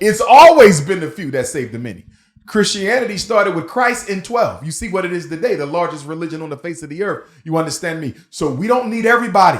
It's always been the few that save the many. Christianity started with Christ in 12. You see what it is today, the largest religion on the face of the earth. You understand me? So we don't need everybody.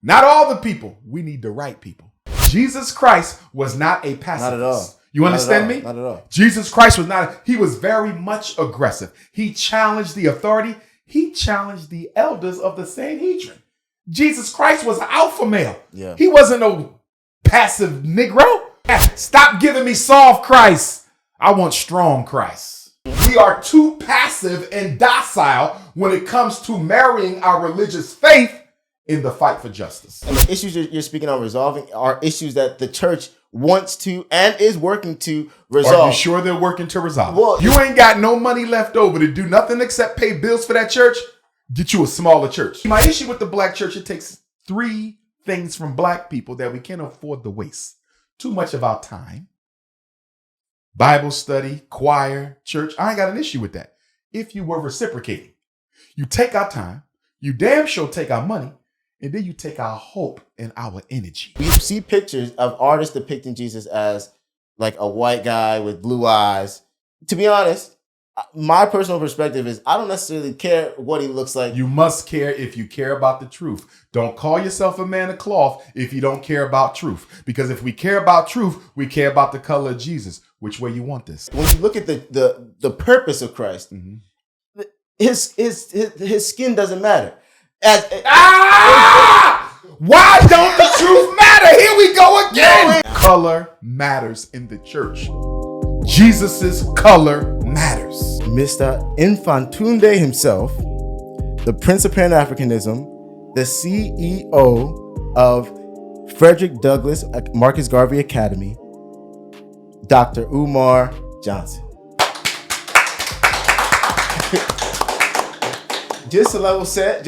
Not all the people. We need the right people. Jesus Christ was not a pacifist. Not at all. You understand me? Not at all. Jesus Christ was not. He was very much aggressive. He challenged the authority. He challenged the elders of the Sanhedrin. Jesus Christ was an alpha male. Yeah. He wasn't no passive Negro. Stop giving me soft Christ. I want strong Christ. We are too passive and docile when it comes to marrying our religious faith in the fight for justice. And the issues you're speaking on resolving are issues that the church wants to and is working to resolve. Are you sure they're working to resolve? Well, you ain't got no money left over to do nothing except pay bills for that church. Get you a smaller church. My issue with the black church, it takes 3 things from black people that we can't afford to waste. Too much of our time. Bible study, choir, church. I ain't got an issue with that. If you were reciprocating. You take our time. You damn sure take our money. And then you take our hope and our energy. We see pictures of artists depicting Jesus as like a white guy with blue eyes. To be honest, my personal perspective is I don't necessarily care what he looks like. You must care if you care about the truth. Don't call yourself a man of cloth if you don't care about truth. Because if we care about truth, we care about the color of Jesus. Which way you want this? When you look at the purpose of Christ, his skin doesn't matter. Why don't the truth matter? Here we go again. Color matters in the church. Jesus's color matters. Mr. Infantunde himself, the Prince of Pan-Africanism, the CEO of Frederick Douglass Marcus Garvey Academy, Dr. Umar Johnson. Just a level set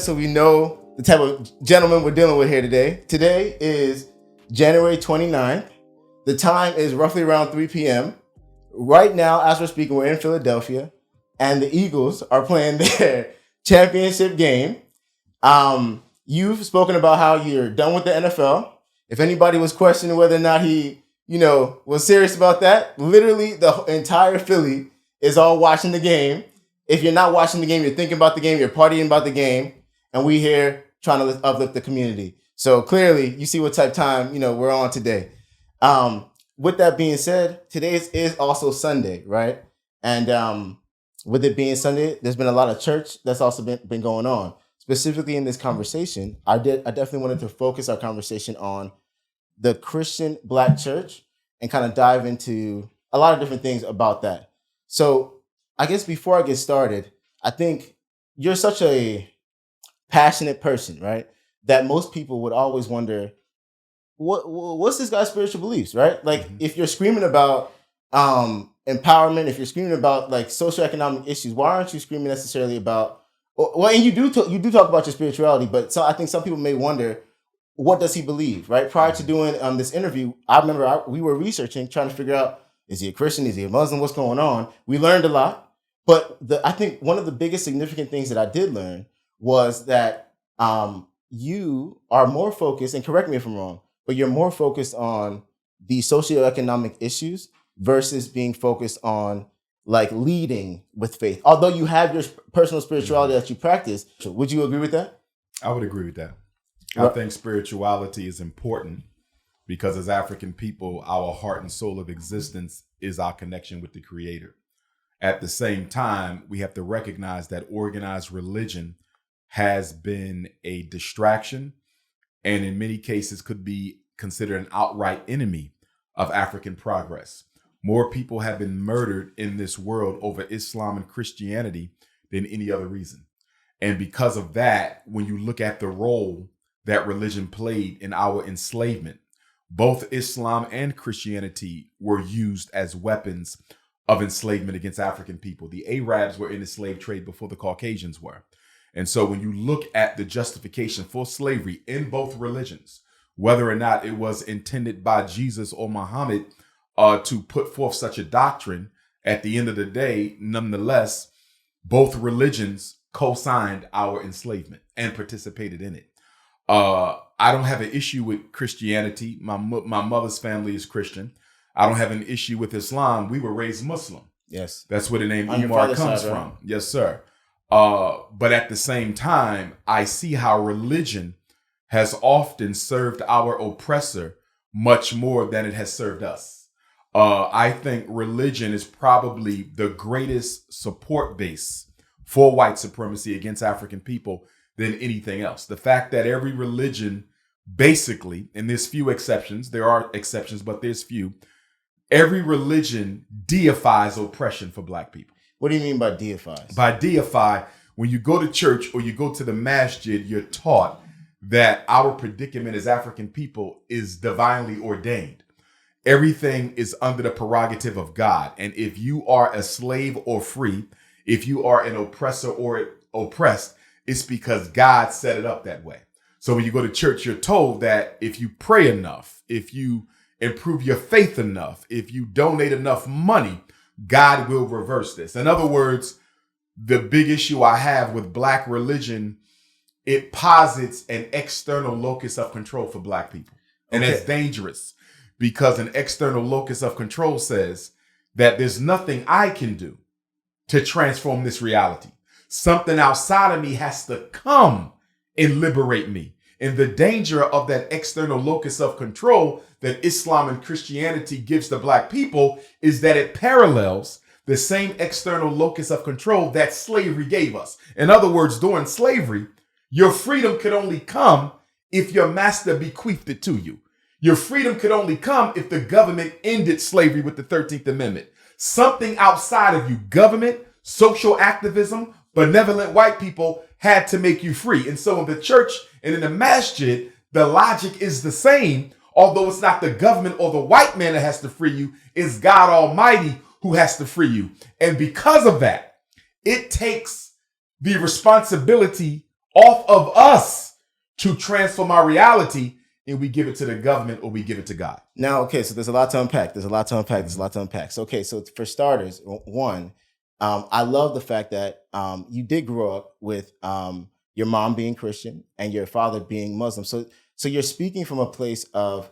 so we know the type of gentleman we're dealing with here today. Today is January 29th. The time is roughly around 3 p.m. Right now, as we're speaking, we're in Philadelphia, and the Eagles are playing their championship game. You've spoken about how you're done with the NFL. If anybody was questioning whether or not he, was serious about that, literally the entire Philly is all watching the game. If you're not watching the game, you're thinking about the game, you're partying about the game, and we here trying to uplift the community. So clearly, you see what type of time, we're on today. With that being said, today is also Sunday, right? And with it being Sunday, there's been a lot of church that's also been going on. Specifically in this conversation, I definitely wanted to focus our conversation on the Christian Black church and kind of dive into a lot of different things about that. So I guess before I get started, I think you're such a passionate person, right? That most people would always wonder, what's this guy's spiritual beliefs, right? Like if you're screaming about empowerment, if you're screaming about like socioeconomic issues, why aren't you screaming necessarily about, and you do talk about your spirituality, but I think some people may wonder, what does he believe, right? Prior to doing this interview, I remember we were researching, trying to figure out, is he a Christian? Is he a Muslim? What's going on? We learned a lot. But I think one of the biggest significant things that I did learn was that you are more focused, and correct me if I'm wrong, but you're more focused on the socioeconomic issues versus being focused on like leading with faith. Although you have your personal spirituality that you practice, would you agree with that? I would agree with that. I think spirituality is important because as African people, our heart and soul of existence is our connection with the Creator. At the same time, we have to recognize that organized religion has been a distraction and in many cases could be considered an outright enemy of African progress. More people have been murdered in this world over Islam and Christianity than any other reason. And because of that, when you look at the role that religion played in our enslavement, both Islam and Christianity were used as weapons of enslavement against African people. The Arabs were in the slave trade before the Caucasians were. And so when you look at the justification for slavery in both religions, whether or not it was intended by Jesus or Muhammad to put forth such a doctrine, at the end of the day, nonetheless, both religions co-signed our enslavement and participated in it. I don't have an issue with Christianity. My mother's family is Christian. I don't have an issue with Islam. We were raised Muslim. Yes. That's where the name On your Umar father's comes side, right? from. Yes, sir. But at the same time, I see how religion has often served our oppressor much more than it has served us. I think religion is probably the greatest support base for white supremacy against African people than anything else. The fact that every religion basically, and there's few exceptions, there are exceptions, but there's few, every religion deifies oppression for black people. What do you mean by deifies? By deify, when you go to church or you go to the masjid, you're taught that our predicament as African people is divinely ordained. Everything is under the prerogative of God. And if you are a slave or free, if you are an oppressor or oppressed, it's because God set it up that way. So when you go to church, you're told that if you pray enough, if you improve your faith enough, if you donate enough money, God will reverse this. In other words, the big issue I have with black religion, it posits an external locus of control for black people. And that's dangerous because an external locus of control says that there's nothing I can do to transform this reality. Something outside of me has to come and liberate me. And the danger of that external locus of control that Islam and Christianity gives to black people is that it parallels the same external locus of control that slavery gave us. In other words, during slavery, your freedom could only come if your master bequeathed it to you. Your freedom could only come if the government ended slavery with the 13th Amendment. Something outside of you, government, social activism, benevolent white people had to make you free. And so in the church and in the masjid, the logic is the same. Although it's not the government or the white man that has to free you, it's God Almighty who has to free you. And because of that, it takes the responsibility off of us to transform our reality, and we give it to the government or we give it to God. Now, okay, so there's a lot to unpack. So, okay, so for starters, one, I love the fact that you did grow up with your mom being Christian and your father being Muslim. So you're speaking from a place of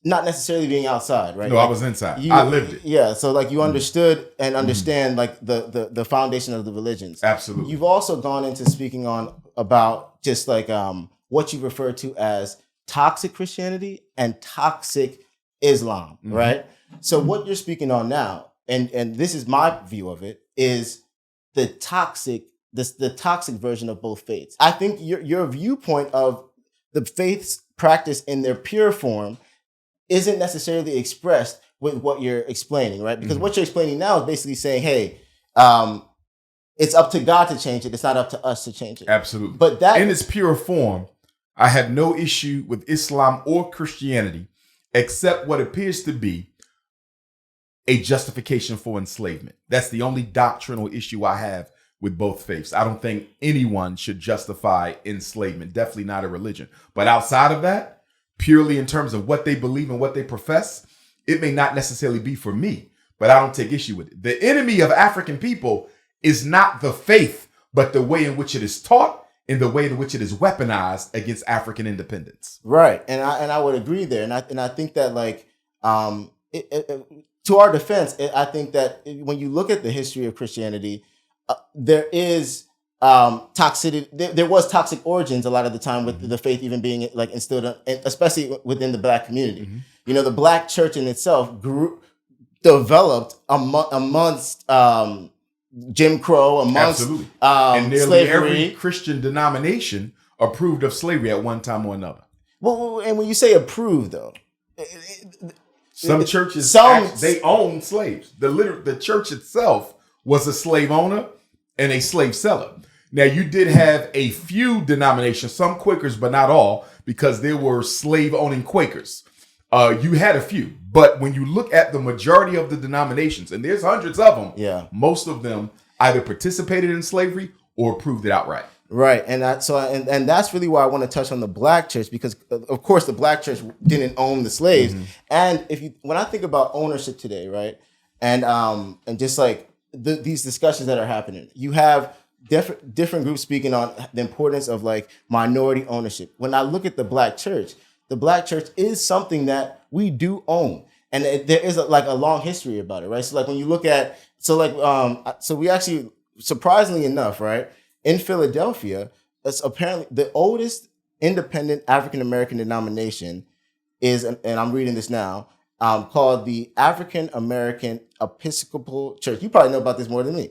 not necessarily being outside, right? No, I was inside. I lived it. Yeah, so like you understood and understand like the foundation of the religions. Absolutely. You've also gone into speaking about just like what you refer to as toxic Christianity and toxic Islam, right? So what you're speaking on now, and this is my view of it, is the toxic version of both faiths. I think your viewpoint of the faiths practiced in their pure form isn't necessarily expressed with what you're explaining, right? Because what you're explaining now is basically saying, hey, it's up to God to change it. It's not up to us to change it. Absolutely. But that in its pure form, I have no issue with Islam or Christianity, except what appears to be a justification for enslavement. That's the only doctrinal issue I have with both faiths. I don't think anyone should justify enslavement, definitely not a religion. But outside of that, purely in terms of what they believe and what they profess, it may not necessarily be for me, but I don't take issue with it. The enemy of African people is not the faith, but the way in which it is taught and the way in which it is weaponized against African independence. Right. And I would agree there. And I think that like, to our defense, I think that when you look at the history of Christianity, there is toxicity. There was toxic origins a lot of the time with the faith even being like instilled, especially within the black community. You know, the black church in itself developed amongst Jim Crow, amongst and nearly slavery. Every Christian denomination approved of slavery at one time or another. Well, and when you say approved, though, some churches they own slaves. The church itself was a slave owner and a slave seller. Now, you did have a few denominations, some Quakers, but not all, because there were slave-owning Quakers. You had a few. But when you look at the majority of the denominations, and there's hundreds of them, most of them either participated in slavery or approved it outright. Right. And that's really why I want to touch on the black church, because, of course, the black church didn't own the slaves. And when I think about ownership today, right, and just like these discussions that are happening, you have different groups speaking on the importance of like minority ownership. When I look at the black church is something that we do own. And there is a long history about it, right? So like when you look at, so we actually, surprisingly enough, right, in Philadelphia, it's apparently the oldest independent African-American denomination is, and I'm reading this now, called the African American Episcopal Church. You probably know about this more than me.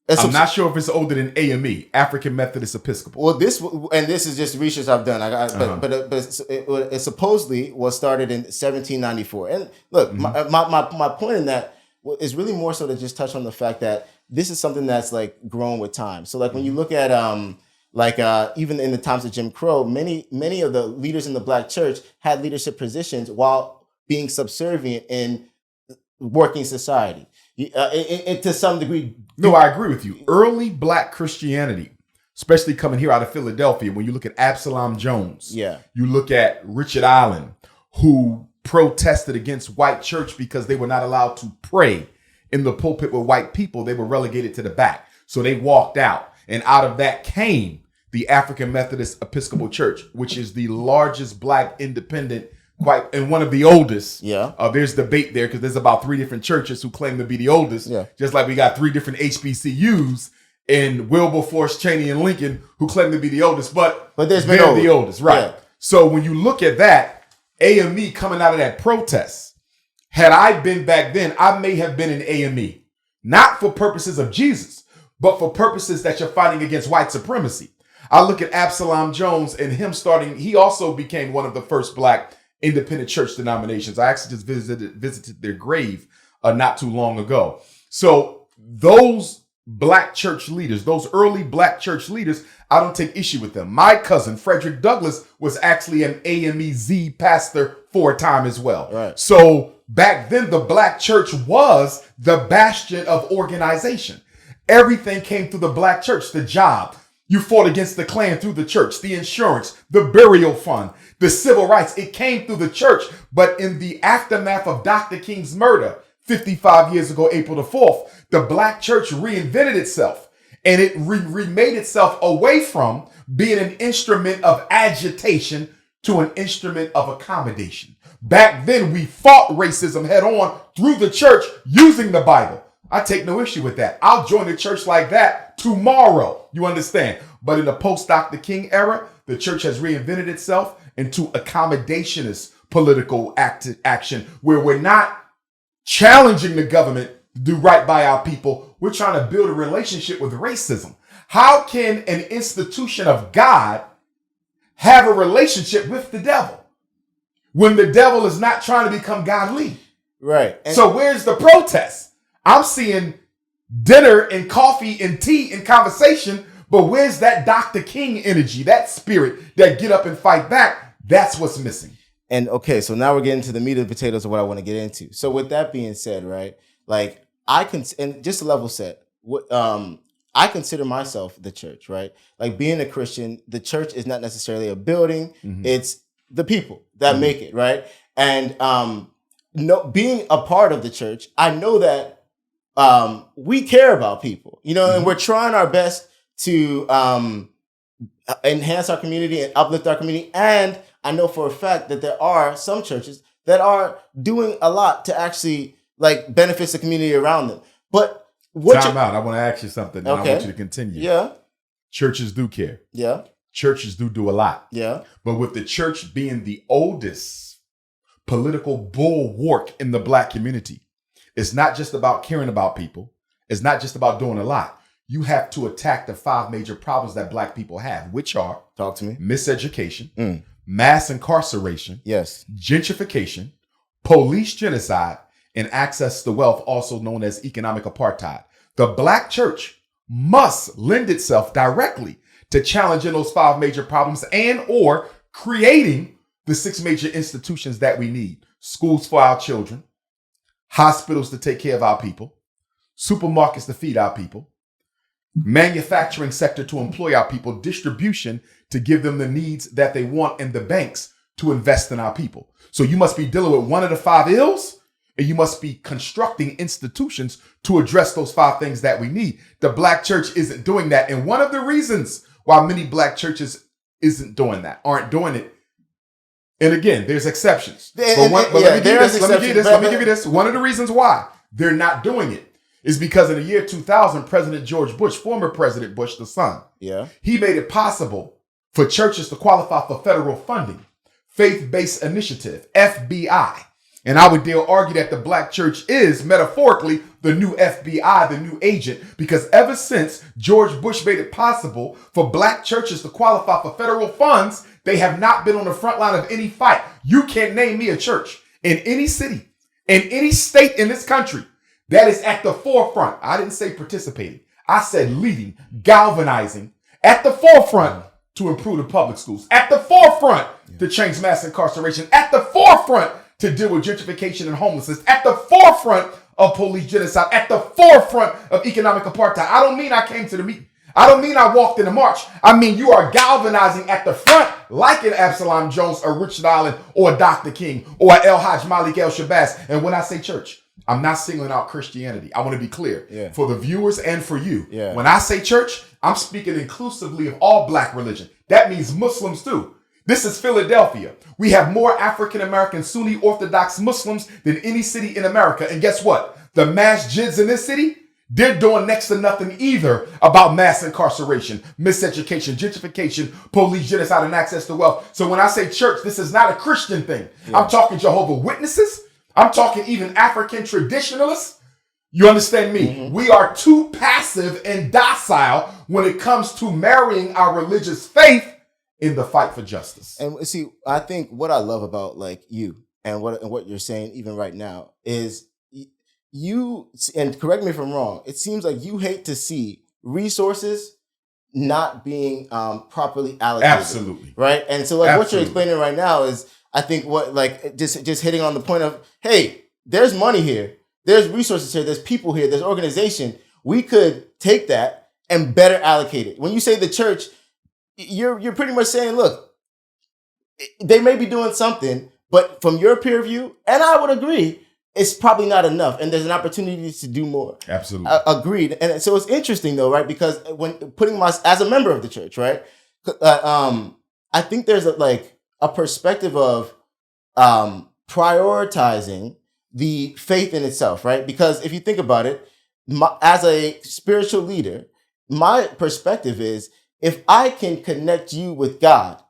I'm not sure if it's older than AME, African Methodist Episcopal. Well, this is just research I've done. But it supposedly was started in 1794. And look, my point in that is really more so to just touch on the fact that this is something that's like grown with time. So like when you look at even in the times of Jim Crow, many of the leaders in the Black church had leadership positions while being subservient in working society. To some degree. No, I agree with you. Early Black Christianity, especially coming here out of Philadelphia, when you look at Absalom Jones, you look at Richard Allen, who protested against white church because they were not allowed to pray in the pulpit with white people. They were relegated to the back. So they walked out. And out of that came the African Methodist Episcopal Church, which is the largest Black independent, and one of the oldest. There's debate there because there's about 3 different churches who claim to be the oldest. Just like we got 3 different HBCUs in Wilberforce, Cheney, and Lincoln who claim to be the oldest, but they're the oldest, right? So when you look at that, AME coming out of that protest, had I been back then, I may have been in AME, not for purposes of Jesus, but for purposes that you're fighting against white supremacy. I look at Absalom Jones and him starting, he also became one of the first Black independent church denominations. I actually just visited their grave not too long ago. So those Black church leaders, those early Black church leaders, I don't take issue with them. My cousin, Frederick Douglass, was actually an AMEZ pastor for a time as well. Right. So back then, the Black church was the bastion of organization. Everything came through the Black church, the job. You fought against the Klan through the church, the insurance, the burial fund, the civil rights. It came through the church. But in the aftermath of Dr. King's murder, 55 years ago, April the 4th, the Black church reinvented itself and it remade itself away from being an instrument of agitation to an instrument of accommodation. Back then, we fought racism head on through the church using the Bible. I take no issue with that. I'll join a church like that tomorrow. You understand? But in the post-Dr. King era, the church has reinvented itself into accommodationist political action where we're not challenging the government to do right by our people. We're trying to build a relationship with racism. How can an institution of God have a relationship with the devil when the devil is not trying to become godly? Right. So where's the protest? I'm seeing dinner and coffee and tea and conversation, but where's that Dr. King energy, that spirit that get up and fight back? That's what's missing. And okay, so now we're getting to the meat of the potatoes of what I want to get into. So with that being said, right, like and just a level set, I consider myself the church, right? Like being a Christian, the church is not necessarily a building. It's the people that make it, right? And being a part of the church, I know that we care about people, and we're trying our best to enhance our community and uplift our community. And I know for a fact that there are some churches that are doing a lot to actually like benefits the community around them. But time out. I want to ask you something, and I want you to continue. Yeah. Churches do care. Yeah. Churches do a lot. Yeah. But with the church being the oldest political bulwark in the Black community, it's not just about caring about people. It's not just about doing a lot. You have to attack the 5 major problems that Black people have, which are talk to me, miseducation, mass incarceration, gentrification, police genocide, and access to wealth, also known as economic apartheid. The Black church must lend itself directly to challenging those 5 major problems and or creating the 6 major institutions that we need. Schools for our children, hospitals to take care of our people, supermarkets to feed our people, manufacturing sector to employ our people, distribution to give them the needs that they want, and the banks to invest in our people. So you must be dealing with one of the 5 ills, and you must be constructing institutions to address those 5 things that we need. The Black church isn't doing that. And one of the reasons why many Black churches aren't doing it, And again, there's exceptions. Let me give you this. One of the reasons why they're not doing it is because in the year 2000, President George Bush, former President Bush, the son, he made it possible for churches to qualify for federal funding, faith-based initiative, FBI. And I would dare argue that the black church is metaphorically the new FBI, the new agent, because ever since George Bush made it possible for black churches to qualify for federal funds, they have not been on the front line of any fight. You can't name me a church in any city, in any state in this country that is at the forefront. I didn't say participating. I said leading, galvanizing, at the forefront to improve the public schools, at the forefront to change mass incarceration, at the forefront to deal with gentrification and homelessness, at the forefront of police genocide, at the forefront of economic apartheid. I don't mean I came to the meeting. I don't mean I walked in the march. I mean you are galvanizing at the front like an Absalom Jones or Richard Allen or Dr. King or El Hajj Malik El Shabazz. And when I say church, I'm not singling out Christianity. I want to be clear for the viewers and for you. When I say church, I'm speaking inclusively of all black religion. That means Muslims too. This is Philadelphia. We have more African-American Sunni Orthodox Muslims than any city in America. And guess what? The masjids in this city, they're doing next to nothing either about mass incarceration, miseducation, gentrification, police genocide, and access to wealth. So when I say church, this is not a Christian thing. I'm talking Jehovah's Witnesses. I'm talking even African traditionalists. You understand me? We are too passive and docile when it comes to marrying our religious faith in the fight for justice. And see, I think what I love about like you and what you're saying even right now is you, and correct me if I'm wrong, it seems like you hate to see resources not being properly allocated. Absolutely. Right? And so like what you're explaining right now is, I think what like just hitting on the point of, hey, there's money here, there's resources here, there's people here, there's organization. We could take that and better allocate it. When you say the church, you're pretty much saying, look, they may be doing something, but from your peer view, and I would agree, it's probably not enough, and there's an opportunity to do more. Absolutely. Agreed. And so it's interesting though, right? Because when putting as a member of the church, right? I think there's a perspective of prioritizing the faith in itself, right? Because if you think about it, as a spiritual leader, my perspective is, if I can connect you with God,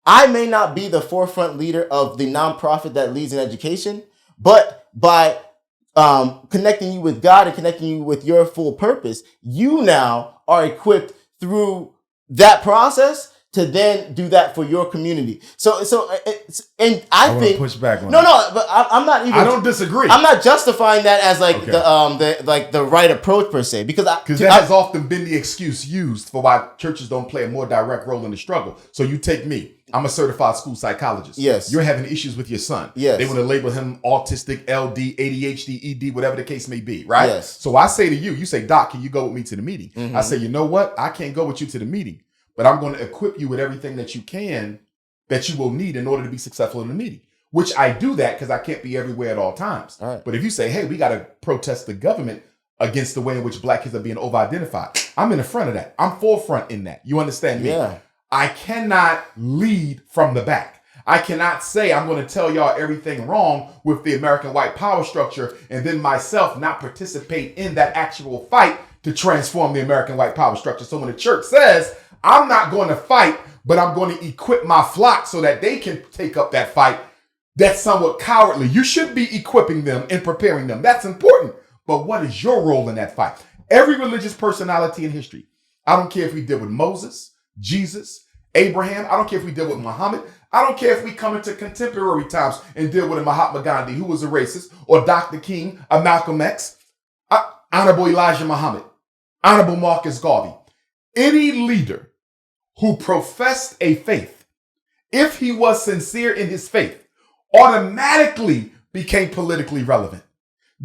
I may not be the forefront leader of the nonprofit that leads in education, but by connecting you with God and connecting you with your full purpose, you now are equipped through that process to then do that for your community. And I think push back on but I'm not even. I don't disagree. I'm not justifying that as the right approach per se, because that has often been the excuse used for why churches don't play a more direct role in the struggle. So you take me. I'm a certified school psychologist. Yes. You're having issues with your son. Yes. They want to label him autistic, LD, ADHD, ED, whatever the case may be, right? Yes. So I say to you, you say, Doc, can you go with me to the meeting? I say, you know what? I can't go with you to the meeting, but I'm going to equip you with everything that you can, that you will need in order to be successful in the meeting, which I do that because I can't be everywhere at all times. All right. But if you say, hey, we got to protest the government against the way in which black kids are being over-identified, I'm in the front of that. I'm forefront in that. You understand me? Yeah. I cannot lead from the back. I cannot say I'm going to tell y'all everything wrong with the American white power structure and then myself not participate in that actual fight to transform the American white power structure. So when the church says, I'm not going to fight, but I'm going to equip my flock so that they can take up that fight, that's somewhat cowardly. You should be equipping them and preparing them. That's important. But what is your role in that fight? Every religious personality in history, I don't care if we deal with Moses, Jesus, Abraham, I don't care if we deal with Muhammad, I don't care if we come into contemporary times and deal with a Mahatma Gandhi who was a racist, or Dr. King, a Malcolm X, Honorable Elijah Muhammad, Honorable Marcus Garvey. Any leader who professed a faith, if he was sincere in his faith, automatically became politically relevant.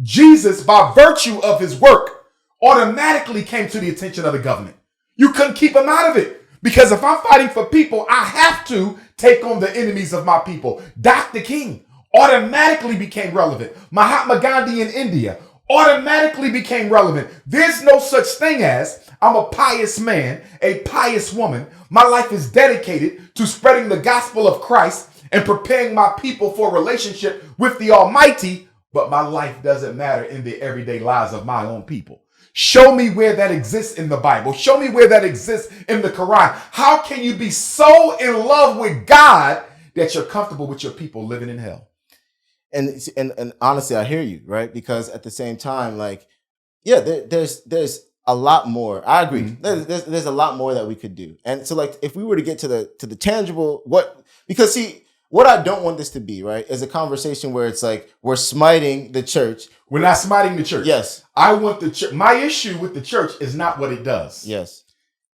Jesus, by virtue of his work, automatically came to the attention of the government. You couldn't keep him out of it. Because if I'm fighting for people, I have to take on the enemies of my people. Dr. King automatically became relevant. Mahatma Gandhi in India automatically became relevant. There's no such thing as I'm a pious man, a pious woman. My life is dedicated to spreading the gospel of Christ and preparing my people for a relationship with the Almighty, but my life doesn't matter in the everyday lives of my own people. Show me where that exists in the Bible. Show me where that exists in the Quran. How can you be so in love with God that you're comfortable with your people living in hell? And honestly, I hear you, right? Because at the same time, like, yeah, there's a lot more. I agree. Mm-hmm. There's a lot more that we could do. And so, like, if we were to get to the tangible, because see, what I don't want this to be, right, is a conversation where it's like we're smiting the church. We're not smiting the church. Yes. I want the church. My issue with the church is not what it does. Yes.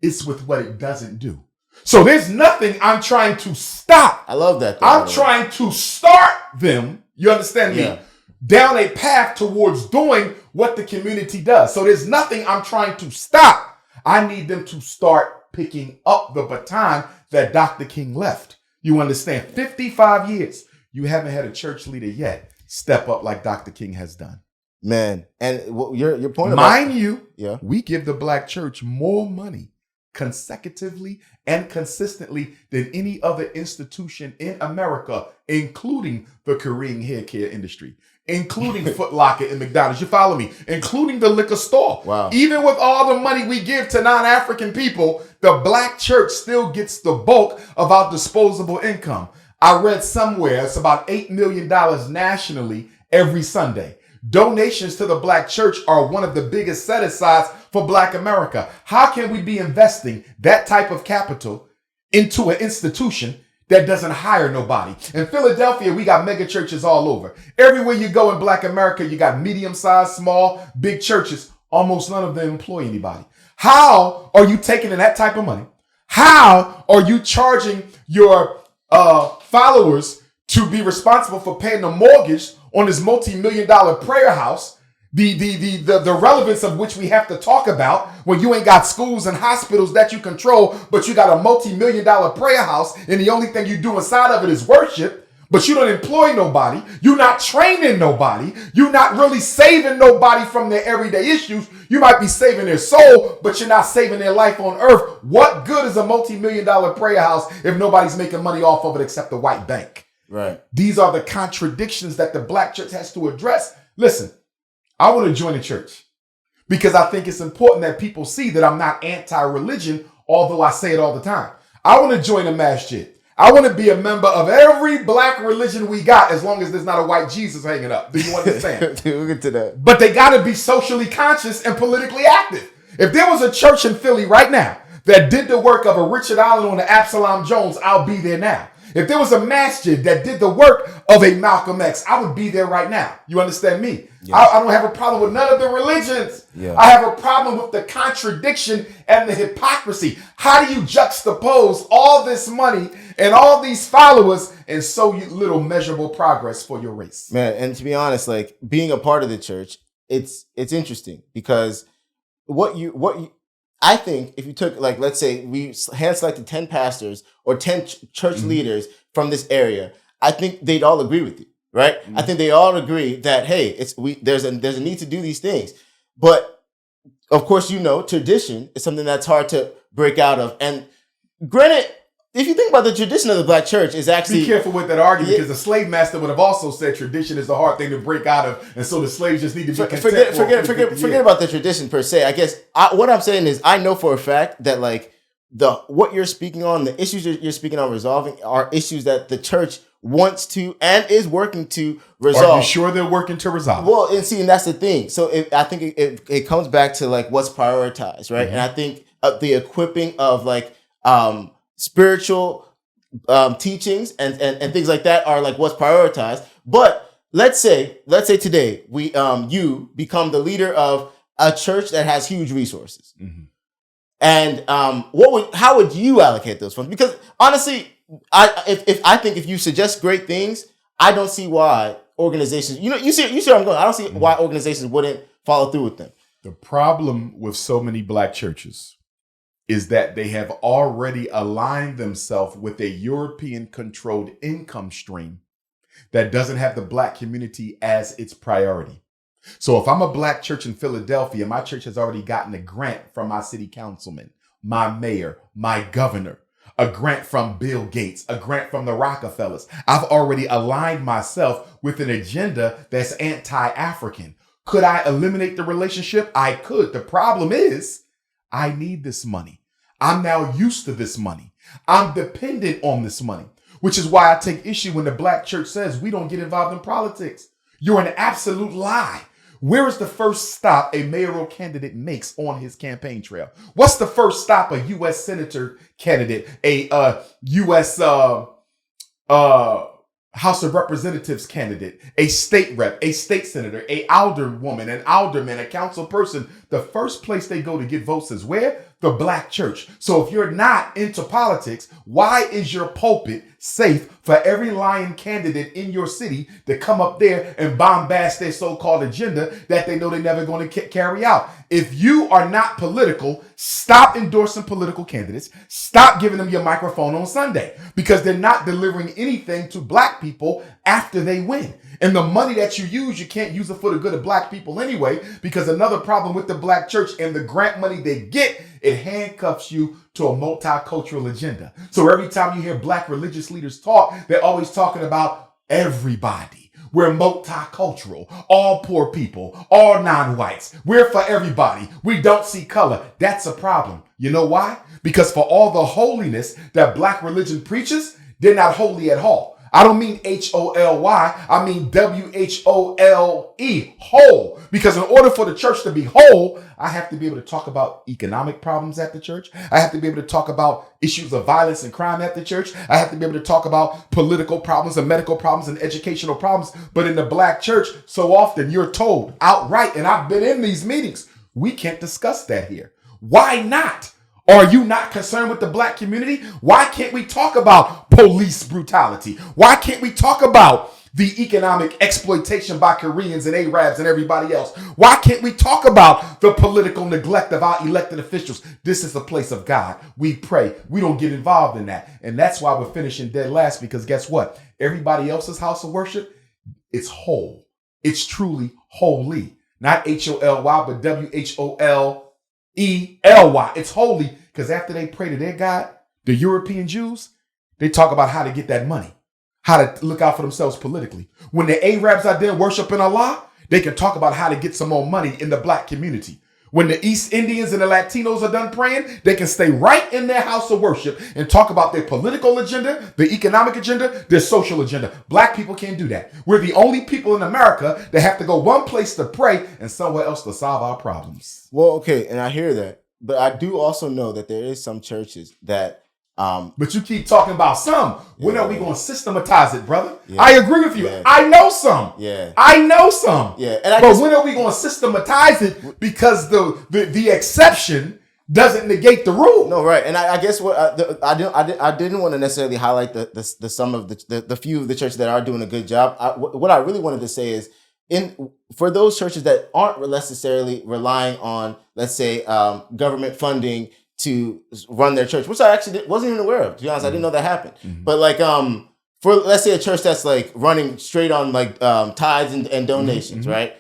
It's with what it doesn't do. So there's nothing I'm trying to stop. I love that. I'm trying to start them, you understand me, down a path towards doing what the community does. So there's nothing I'm trying to stop. I need them to start picking up the baton that Dr. King left. You understand? 55 years. You haven't had a church leader yet step up like Dr. King has done. Man, and your point Mind you, yeah, we give the black church more money consecutively and consistently than any other institution in America, including the Korean hair care industry, including Foot Locker and McDonald's. You follow me? Including the liquor store. Wow. Even with all the money we give to non-African people, the black church still gets the bulk of our disposable income. I read somewhere it's about $8 million nationally every Sunday. Donations to the black church are one of the biggest set-asides for black America. How can we be investing that type of capital into an institution that doesn't hire nobody? In Philadelphia, we got mega churches all over. Everywhere you go in black America, you got medium-sized, small, big churches. Almost none of them employ anybody. How are you taking in that type of money? How are you charging your followers to be responsible for paying the mortgage on this multi-million-dollar prayer house, the relevance of which we have to talk about when you ain't got schools and hospitals that you control, but you got a multi-million-dollar prayer house, and the only thing you do inside of it is worship, but you don't employ nobody, you're not training nobody, you're not really saving nobody from their everyday issues. You might be saving their soul, but you're not saving their life on earth. What good is a multi-million-dollar prayer house if nobody's making money off of it except the white bank? Right. These are the contradictions that the black church has to address. Listen, I want to join the church because I think it's important that people see that I'm not anti-religion, although I say it all the time. I want to join a masjid. I want to be a member of every black religion we got as long as there's not a white Jesus hanging up. Do you understand? We'll get to that. But they got to be socially conscious and politically active. If there was a church in Philly right now that did the work of a Richard Allen on the Absalom Jones, I'll be there now. If there was a masjid that did the work of a Malcolm X, I would be there right now. You understand me? Yeah. I don't have a problem with none of the religions. Yeah. I have a problem with the contradiction and the hypocrisy. How do you juxtapose all this money and all these followers and so little measurable progress for your race? Man, and to be honest, like being a part of the church, it's interesting because I think if you took, like, let's say we hand selected 10 pastors or 10 church leaders from this area, I think they'd all agree with you, right? Mm-hmm. I think they all agree that, hey, there's a need to do these things. But of course, tradition is something that's hard to break out of. And granted, if you think about the tradition of the black church is actually... Be careful with that argument because the slave master would have also said tradition is a hard thing to break out of. And so the slaves just need to be content. Forget about the tradition per se. I guess what I'm saying is I know for a fact that like what you're speaking on, the issues you're speaking on resolving are issues that the church wants to and is working to resolve. Are you sure they're working to resolve? Well, and that's the thing. So I think it comes back to like what's prioritized, right? Mm-hmm. And I think the equipping of like... spiritual teachings and things like that are like what's prioritized. But let's say today you become the leader of a church that has huge resources. Mm-hmm. And how would you allocate those funds? Because honestly, if you suggest great things, I don't see why organizations, you see where I'm going. I don't see why organizations wouldn't follow through with them. The problem with so many black churches is that they have already aligned themselves with a European-controlled income stream that doesn't have the black community as its priority. So if I'm a black church in Philadelphia, my church has already gotten a grant from my city councilman, my mayor, my governor. a grant from Bill Gates, a grant from the Rockefellers. I've already aligned myself with an agenda that's anti-African. Could I eliminate the relationship? I could. The problem is I need this money. I'm now used to this money. I'm dependent on this money, which is why I take issue when the black church says we don't get involved in politics. You're an absolute lie. Where is the first stop a mayoral candidate makes on his campaign trail? What's the first stop a U.S. senator candidate, a U.S. House of Representatives candidate, a state rep, a state senator, a alderwoman, an alderman, a council person? The first place they go to get votes is where? The black church. So if you're not into politics, why is your pulpit safe for every lying candidate in your city to come up there and bombast their so-called agenda that they know they're never going to carry out? If you are not political, stop endorsing political candidates. Stop giving them your microphone on Sunday, because they're not delivering anything to black people after they win. And the money that you use, you can't use it for the good of black people anyway, because another problem with the black church and the grant money they get, it handcuffs you to a multicultural agenda. So every time you hear black religious leaders talk, they're always talking about everybody. We're multicultural, all poor people, all non-whites. We're for everybody. We don't see color. That's a problem. You know why? Because for all the holiness that black religion preaches, they're not holy at all. I don't mean H-O-L-Y. I mean W-H-O-L-E, whole. Because in order for the church to be whole, I have to be able to talk about economic problems at the church. I have to be able to talk about issues of violence and crime at the church. I have to be able to talk about political problems and medical problems and educational problems. But in the black church, so often you're told outright, and I've been in these meetings, we can't discuss that here. Why not? Are you not concerned with the black community? Why can't we talk about police brutality? Why can't we talk about the economic exploitation by Koreans and Arabs and everybody else? Why can't we talk about the political neglect of our elected officials? This is a place of God. We pray. We don't get involved in that. And that's why we're finishing dead last, because guess what? Everybody else's house of worship, it's whole. It's truly holy. Not H-O-L-Y, but W-H-O-L-E-L-Y. It's holy, because after they pray to their God, the European Jews, they talk about how to get that money, how to look out for themselves politically. When the Arabs out there worshiping Allah, they can talk about how to get some more money in the black community. When the East Indians and the Latinos are done praying, they can stay right in their house of worship and talk about their political agenda, their economic agenda, their social agenda. Black people can't do that. We're the only people in America that have to go one place to pray and somewhere else to solve our problems. Well, okay, and I hear that. But I do also know that there is some churches that but you keep talking about some. When are we going to systematize it, brother? Yeah. I agree with you. Yeah. I know some. Yeah. I know some. Yeah. But when are we going to systematize it? Because the exception doesn't negate the rule. No, right. And I guess what I didn't want to necessarily highlight the some of the few of the churches that are doing a good job. What I really wanted to say is, for those churches that aren't necessarily relying on, let's say, government funding to run their church, which I actually wasn't even aware of. To be honest, I didn't know that happened. Mm-hmm. But like, for let's say a church that's like running straight on like tithes and donations, mm-hmm. right?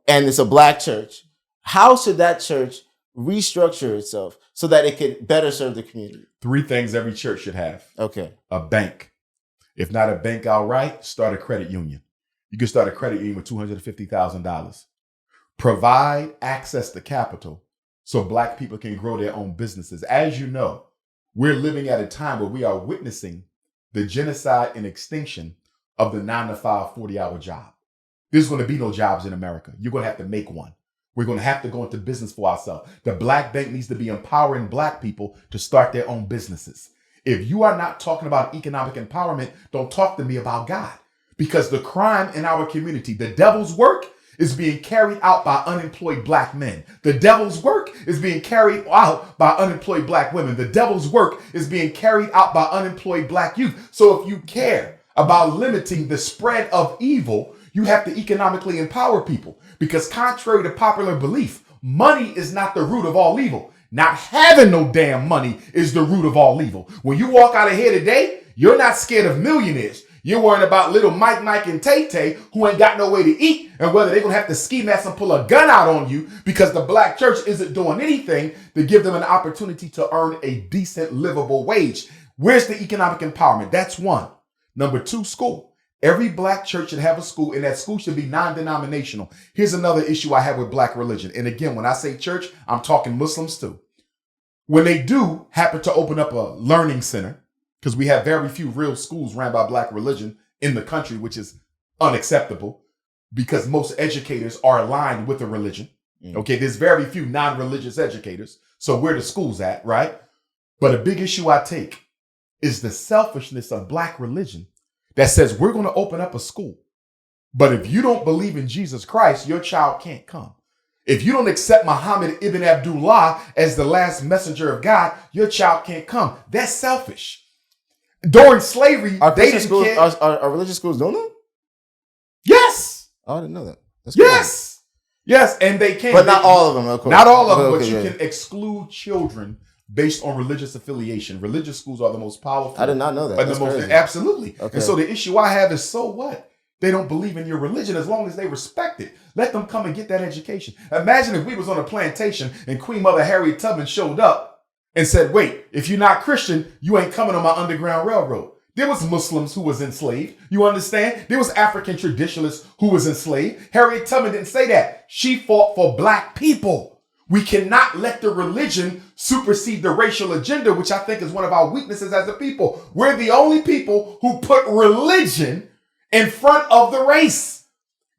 And it's a black church. How should that church restructure itself so that it could better serve the community? 3 things every church should have. Okay. A bank. If not a bank outright, start a credit union. You can start a credit union with $250,000. Provide access to capital so black people can grow their own businesses. As you know, we're living at a time where we are witnessing the genocide and extinction of the 9-to-5, 40-hour job. There's going to be no jobs in America. You're going to have to make one. We're going to have to go into business for ourselves. The black bank needs to be empowering black people to start their own businesses. If you are not talking about economic empowerment, don't talk to me about God. Because the crime in our community, the devil's work, is being carried out by unemployed black men. The devil's work is being carried out by unemployed black women. The devil's work is being carried out by unemployed black youth. So if you care about limiting the spread of evil, you have to economically empower people. Because contrary to popular belief, money is not the root of all evil. Not having no damn money is the root of all evil. When you walk out of here today, you're not scared of millionaires. You're worrying about little Mike, and Tay who ain't got no way to eat and whether they're going to have to ski mask and pull a gun out on you because the black church isn't doing anything to give them an opportunity to earn a decent, livable wage. Where's the economic empowerment? That's one. Number two, school. Every black church should have a school, and that school should be non-denominational. Here's another issue I have with black religion. And again, when I say church, I'm talking Muslims too. When they do happen to open up a learning center, because we have very few real schools ran by black religion in the country, which is unacceptable because most educators are aligned with the religion. Okay, there's very few non-religious educators. So where the schools at, right? But a big issue I take is the selfishness of black religion that says we're going to open up a school. But if you don't believe in Jesus Christ, your child can't come. If you don't accept Muhammad ibn Abdullah as the last messenger of God, your child can't come. That's selfish. During slavery, they didn't care. Are religious schools doing that? Yes. Oh, I didn't know that. That's yes. Cool. Yes, and they can. But not all of them, of course. Not all of them, but you can exclude children based on religious affiliation. Religious schools are the most powerful. I did not know that. That's crazy. Absolutely. Okay. And so the issue I have is, so what? They don't believe in your religion as long as they respect it. Let them come and get that education. Imagine if we was on a plantation and Queen Mother Harriet Tubman showed up and said, wait, if you're not Christian, you ain't coming on my Underground Railroad. There was Muslims who was enslaved. You understand? There was African traditionalists who was enslaved. Harriet Tubman didn't say that. She fought for black people. We cannot let the religion supersede the racial agenda, which I think is one of our weaknesses as a people. We're the only people who put religion in front of the race.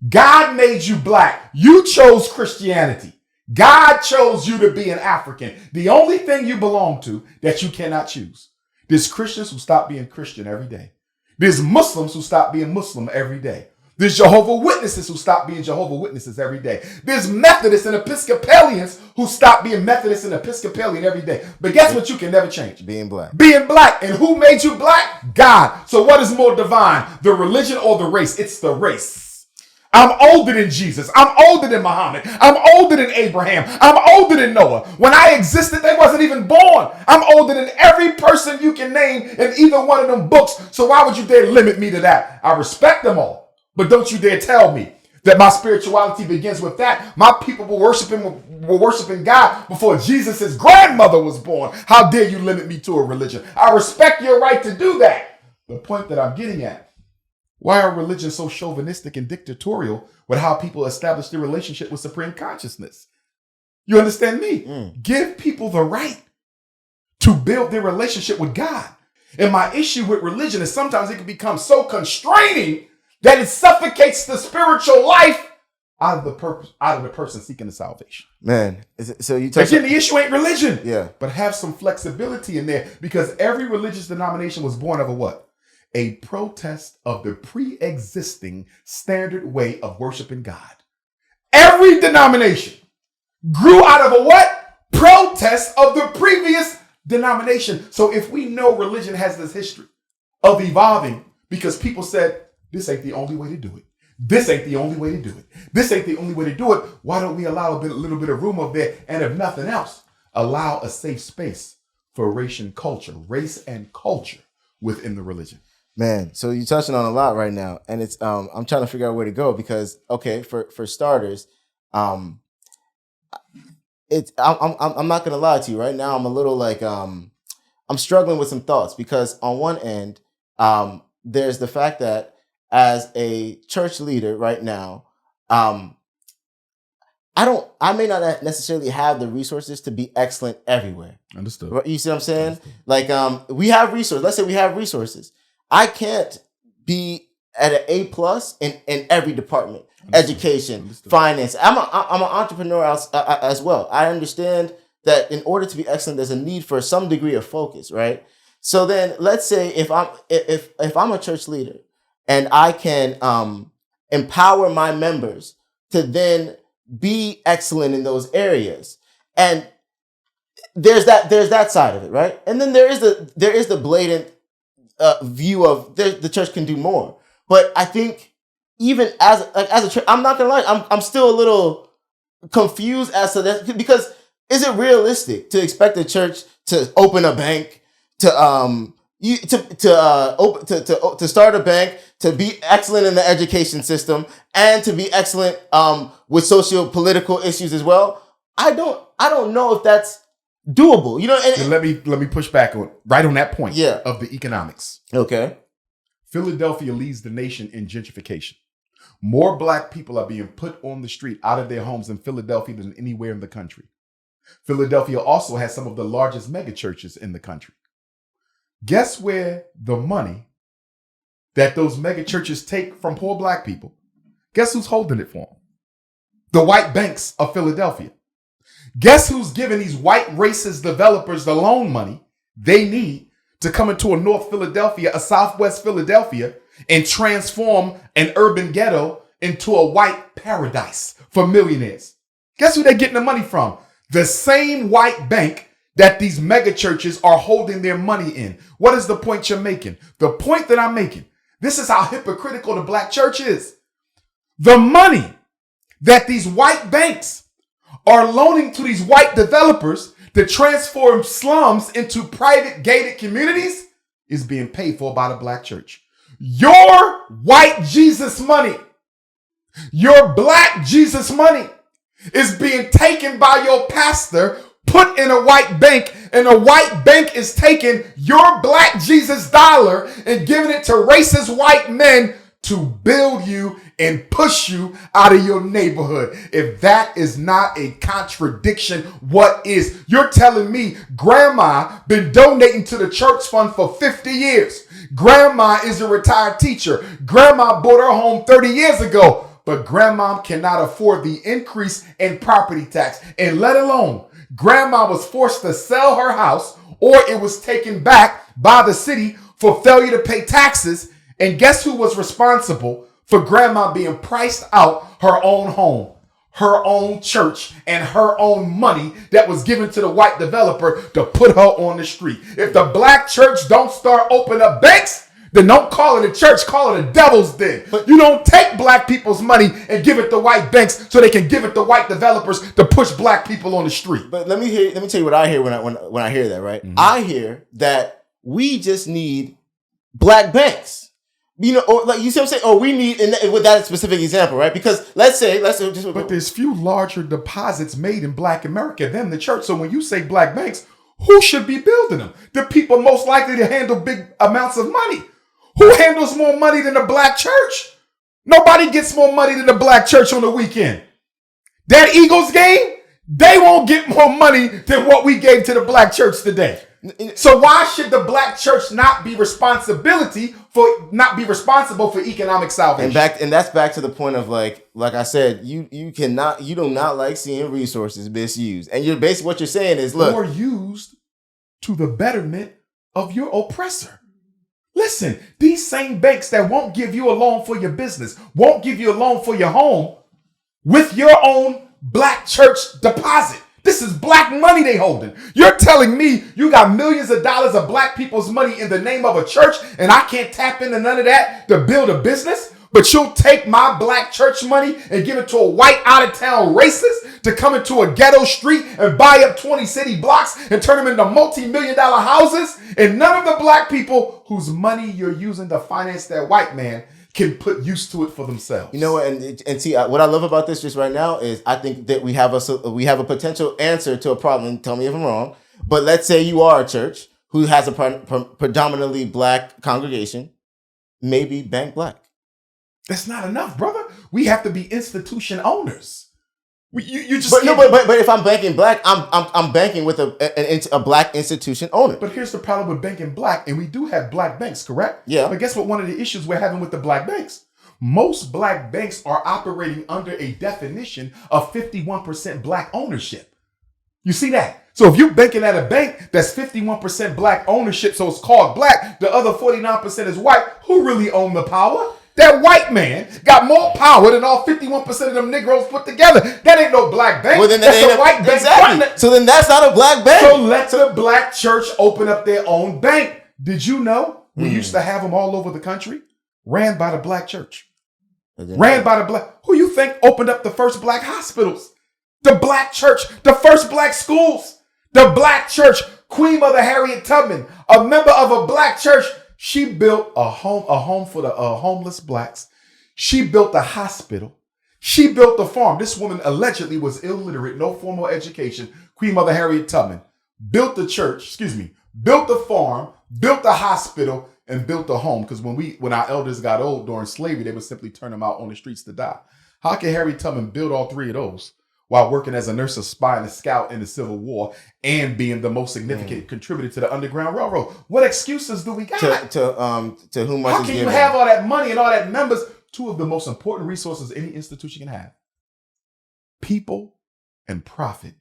God made you black. You chose Christianity. God chose you to be an African. The only thing you belong to that you cannot choose. There's Christians who stop being Christian every day. There's Muslims who stop being Muslim every day. There's Jehovah's Witnesses who stop being Jehovah's Witnesses every day. There's Methodists and Episcopalians who stop being Methodist and Episcopalian every day. But guess what you can never change? Being black. Being black. And who made you black? God. So what is more divine? The religion or the race? It's the race. I'm older than Jesus. I'm older than Muhammad. I'm older than Abraham. I'm older than Noah. When I existed, they wasn't even born. I'm older than every person you can name in either one of them books. So why would you dare limit me to that? I respect them all. But don't you dare tell me that my spirituality begins with that. My people were worshiping God before Jesus' grandmother was born. How dare you limit me to a religion? I respect your right to do that. The point that I'm getting at, why are religions so chauvinistic and dictatorial with how people establish their relationship with supreme consciousness? You understand me? Give people the right to build their relationship with God. And my issue with religion is sometimes it can become so constraining that it suffocates the spiritual life out of the person seeking the salvation. Man, so you again, the issue ain't religion. Yeah. But have some flexibility in there, because every religious denomination was born of a what? A protest of the pre-existing standard way of worshiping God. Every denomination grew out of a what? Protest of the previous denomination. So if we know religion has this history of evolving because people said, this ain't the only way to do it. This ain't the only way to do it. This ain't the only way to do it. Why don't we allow a little bit of room up there? And if nothing else, allow a safe space for race and culture within the religion. Man, so you're touching on a lot right now, and it's I'm trying to figure out where to go because, okay, for starters, I'm not gonna lie to you right now. I'm a little like I'm struggling with some thoughts because on one end, there's the fact that as a church leader right now, I may not necessarily have the resources to be excellent everywhere. Understood. You see what I'm saying? Understood. Like we have resources. Let's say we have resources. I can't be at an A+ in every department. Understood. Education, Understood. Finance. I'm an entrepreneur as well. I understand that in order to be excellent, there's a need for some degree of focus, right? So then let's say if I'm a church leader and I can empower my members to then be excellent in those areas, and there's that side of it, right? And then there is the blatant view of the church can do more. But I think even as a church, I'm not gonna lie, I'm still a little confused as to that, because is it realistic to expect the church to open a bank, to To start a bank, to be excellent in the education system, and to be excellent with socio-political issues as well. I don't know if that's doable. You know, and let me push back on that point of the economics. Okay. Philadelphia leads the nation in gentrification. More black people are being put on the street out of their homes in Philadelphia than anywhere in the country. Philadelphia also has some of the largest mega churches in the country. Guess where the money that those mega churches take from poor black people, guess who's holding it for them? The white banks of Philadelphia. Guess who's giving these white racist developers the loan money they need to come into a North Philadelphia, a Southwest Philadelphia, and transform an urban ghetto into a white paradise for millionaires? Guess who they're getting the money from? The same white bank that these mega churches are holding their money in. What is the point you're making? The point that I'm making, this is how hypocritical the black church is. The money that these white banks are loaning to these white developers to transform slums into private gated communities is being paid for by the black church. Your white Jesus money, your black Jesus money is being taken by your pastor, put in a white bank, and a white bank is taking your black Jesus dollar and giving it to racist white men to build you and push you out of your neighborhood. If that is not a contradiction, what is? You're telling me grandma been donating to the church fund for 50 years. Grandma is a retired teacher. Grandma bought her home 30 years ago, but grandma cannot afford the increase in property tax. And let alone, grandma was forced to sell her house or it was taken back by the city for failure to pay taxes. And guess who was responsible for grandma being priced out her own home, her own church, and her own money that was given to the white developer to put her on the street? If the black church don't start opening up banks, then don't call it a church, call it a devil's den. But you don't take black people's money and give it to white banks so they can give it to white developers to push black people on the street. But let me tell you what I hear when I hear that, right? Mm-hmm. I hear that we just need black banks. You know, or like you see what I'm saying? Or we need, with that specific example, right? Because let's say just. But there's few larger deposits made in black America than the church. So when you say black banks, who should be building them? The people most likely to handle big amounts of money. Who handles more money than the black church? Nobody gets more money than the black church on the weekend. That Eagles game, they won't get more money than what we gave to the black church today. So why should the black church not be responsible for economic salvation? And that's back to the point of like I said, you do not like seeing resources misused. And you're basically what you're saying is, look, or used to the betterment of your oppressor. Listen, these same banks that won't give you a loan for your business, won't give you a loan for your home with your own black church deposit. This is black money they holding. You're telling me you got millions of dollars of black people's money in the name of a church and I can't tap into none of that to build a business? But you'll take my black church money and give it to a white out-of-town racist to come into a ghetto street and buy up 20 city blocks and turn them into multi-million-dollar houses? And none of the black people whose money you're using to finance that white man can put use to it for themselves. You know what? And see, what I love about this just right now is I think that we have a potential answer to a problem. Tell me if I'm wrong. But let's say you are a church who has a predominantly black congregation, maybe bank black. That's not enough, brother. We have to be institution owners. But if I'm banking black, I'm banking with a black institution owner. But here's the problem with banking black, and we do have black banks, correct? Yeah. But guess what? One of the issues we're having with the black banks, most black banks are operating under a definition of 51% black ownership. You see that? So if you're banking at a bank that's 51% black ownership, so it's called black, the other 49% is white. Who really own the power? That white man got more power than all 51% of them Negroes put together. That ain't no black bank. Well, then that's a white bank. Exactly. So then that's not a black bank. So let the black church open up their own bank. Did you know we used to have them all over the country? Ran by the black church. Ran by the black. Who you think opened up the first black hospitals? The black church. The first black schools. The black church, Queen Mother Harriet Tubman, a member of a black church, she built a home for the homeless blacks. She built a hospital. She built a farm. This woman allegedly was illiterate, no formal education. Queen Mother Harriet Tubman built the church, built the farm, built the hospital, and built a home. Because when our elders got old during slavery, they would simply turn them out on the streets to die. How can Harriet Tubman build all three of those while working as a nurse, a spy, and a scout in the Civil War, and being the most significant contributor to the Underground Railroad? What excuses do we got? To whom much How is can given. you have all that money and all that members? Two of the most important resources any institution can have: people and profit.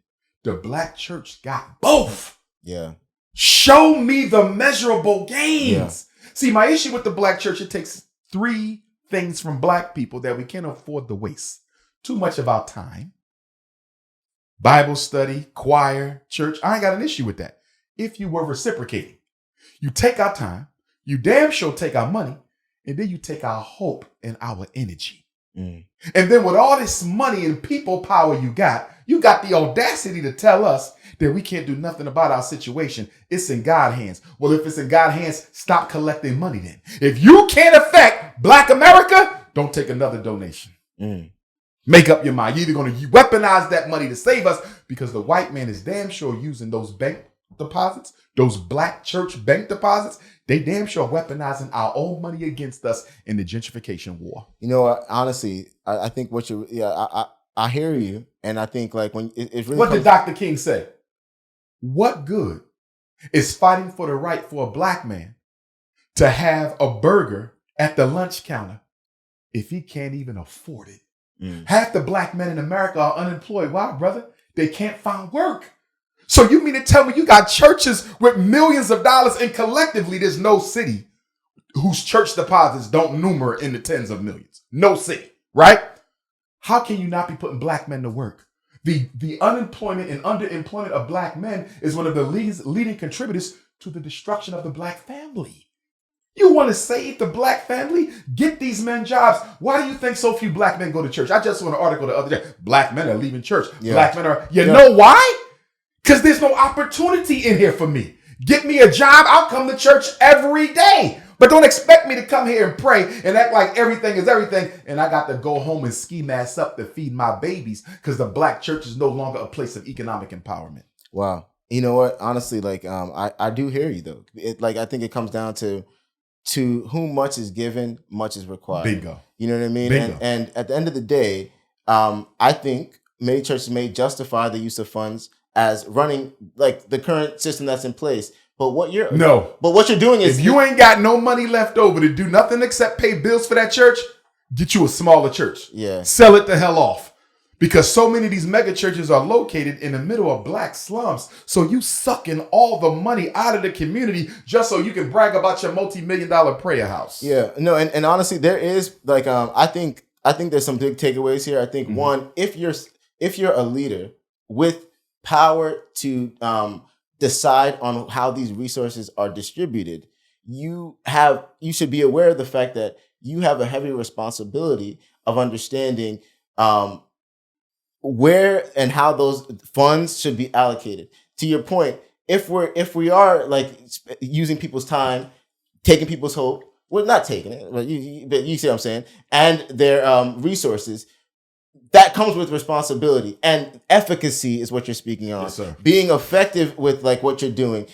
The black church got both. Yeah. Show me the measurable gains. Yeah. See, my issue with the black church, it takes three things from black people that we can't afford to waste. Too much of our time. Bible study, choir, church. I ain't got an issue with that. If you were reciprocating, you take our time, you damn sure take our money, and then you take our hope and our energy. And then with all this money and people power you got the audacity to tell us that we can't do nothing about our situation. It's in God's hands. Well, if it's in God's hands, stop collecting money then. If you can't affect Black America, don't take another donation. Make up your mind. You're either going to weaponize that money to save us, because the white man is damn sure using those bank deposits, those black church bank deposits. They damn sure weaponizing our own money against us in the gentrification war. You know what? Honestly, I think what you, I hear you. And I think like when it really What did Dr. King say? What good is fighting for the right for a black man to have a burger at the lunch counter if he can't even afford it? Half the black men in America are unemployed. Why, brother? They can't find work. So you mean to tell me you got churches with millions of dollars, and collectively there's no city whose church deposits don't number in the tens of millions? No city, right? How can you not be putting black men to work? The unemployment and underemployment of black men is one of the leading contributors to the destruction of the black family. You want to save the black family? Get these men jobs. Why do you think so few black men go to church? I just saw an article the other day. Black men are leaving church. Yeah. Black men are, know why? Because there's no opportunity in here for me. Get me a job. I'll come to church every day. But don't expect me to come here and pray and act like everything is everything. And I got to go home and ski mask up to feed my babies because the black church is no longer a place of economic empowerment. Wow. You know what? Honestly, like I do hear you though. I think it comes down to whom much is given, much is required. Bingo. You know what I mean? Bingo. And at the end of the day, I think many churches may justify the use of funds as running like the current system that's in place. But what you're doing is, if you ain't got no money left over to do nothing except pay bills for that church, get you a smaller church. Yeah. Sell it the hell off. Because so many of these mega churches are located in the middle of black slums. So you sucking all the money out of the community just so you can brag about your multi-million-dollar prayer house. Yeah. No, and honestly, there is like I think there's some big takeaways here. I think one, if you're a leader with power to decide on how these resources are distributed, you should be aware of the fact that you have a heavy responsibility of understanding where and how those funds should be allocated. To your point, if we are like using people's time, taking people's hope, we're not taking it, but you see what I'm saying, and their resources, that comes with responsibility, and efficacy is what you're speaking on. Yes, sir. Being effective with like what you're doing,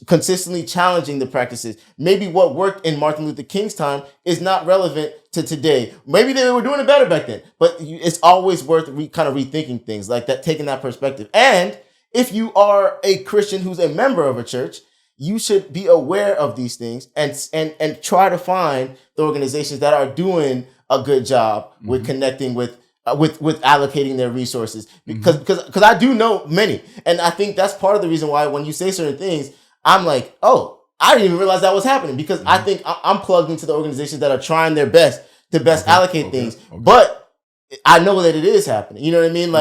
consistently challenging the practices. Maybe what worked in Martin Luther King's time is not relevant to today. Maybe they were doing it better back then, but it's always worth kind of rethinking things like that, taking that perspective. And if you are a Christian who's a member of a church, you should be aware of these things and try to find the organizations that are doing a good job with connecting with allocating their resources, because I do know many, and I think that's part of the reason why when you say certain things, I'm like, oh, I didn't even realize that was happening, because I think I'm plugged into the organizations that are trying their best to allocate things, but I know that it is happening. You know what I mean?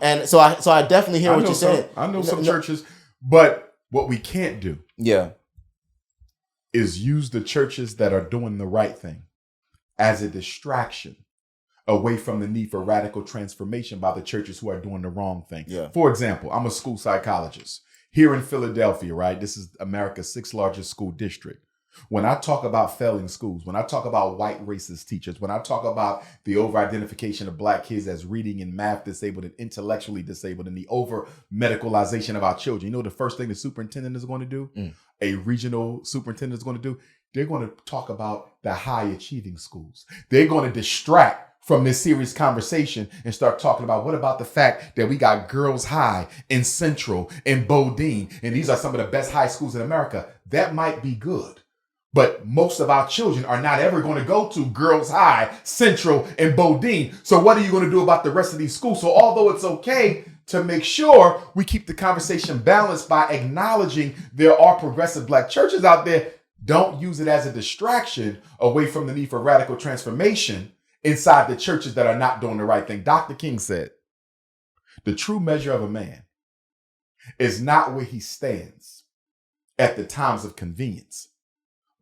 And so I definitely hear what you're saying. I know some churches, but what we can't do, is use the churches that are doing the right thing as a distraction away from the need for radical transformation by the churches who are doing the wrong thing. Yeah. For example, I'm a school psychologist here in Philadelphia, right? This is America's 6th largest school district. When I talk about failing schools, when I talk about white racist teachers, when I talk about the over-identification of black kids as reading and math disabled and intellectually disabled and the over-medicalization of our children, you know the first thing the superintendent is going to do? A regional superintendent is going to do? They're going to talk about the high-achieving schools. They're going to distract from this serious conversation and start talking about what about the fact that we got Girls High in Central and Bethune, and these are some of the best high schools in America. That might be good. But most of our children are not ever going to go to Girls High, Central, and Bethune. So what are you going to do about the rest of these schools? So although it's okay to make sure we keep the conversation balanced by acknowledging there are progressive black churches out there, don't use it as a distraction away from the need for radical transformation inside the churches that are not doing the right thing. Dr. King said, the true measure of a man is not where he stands at the times of convenience,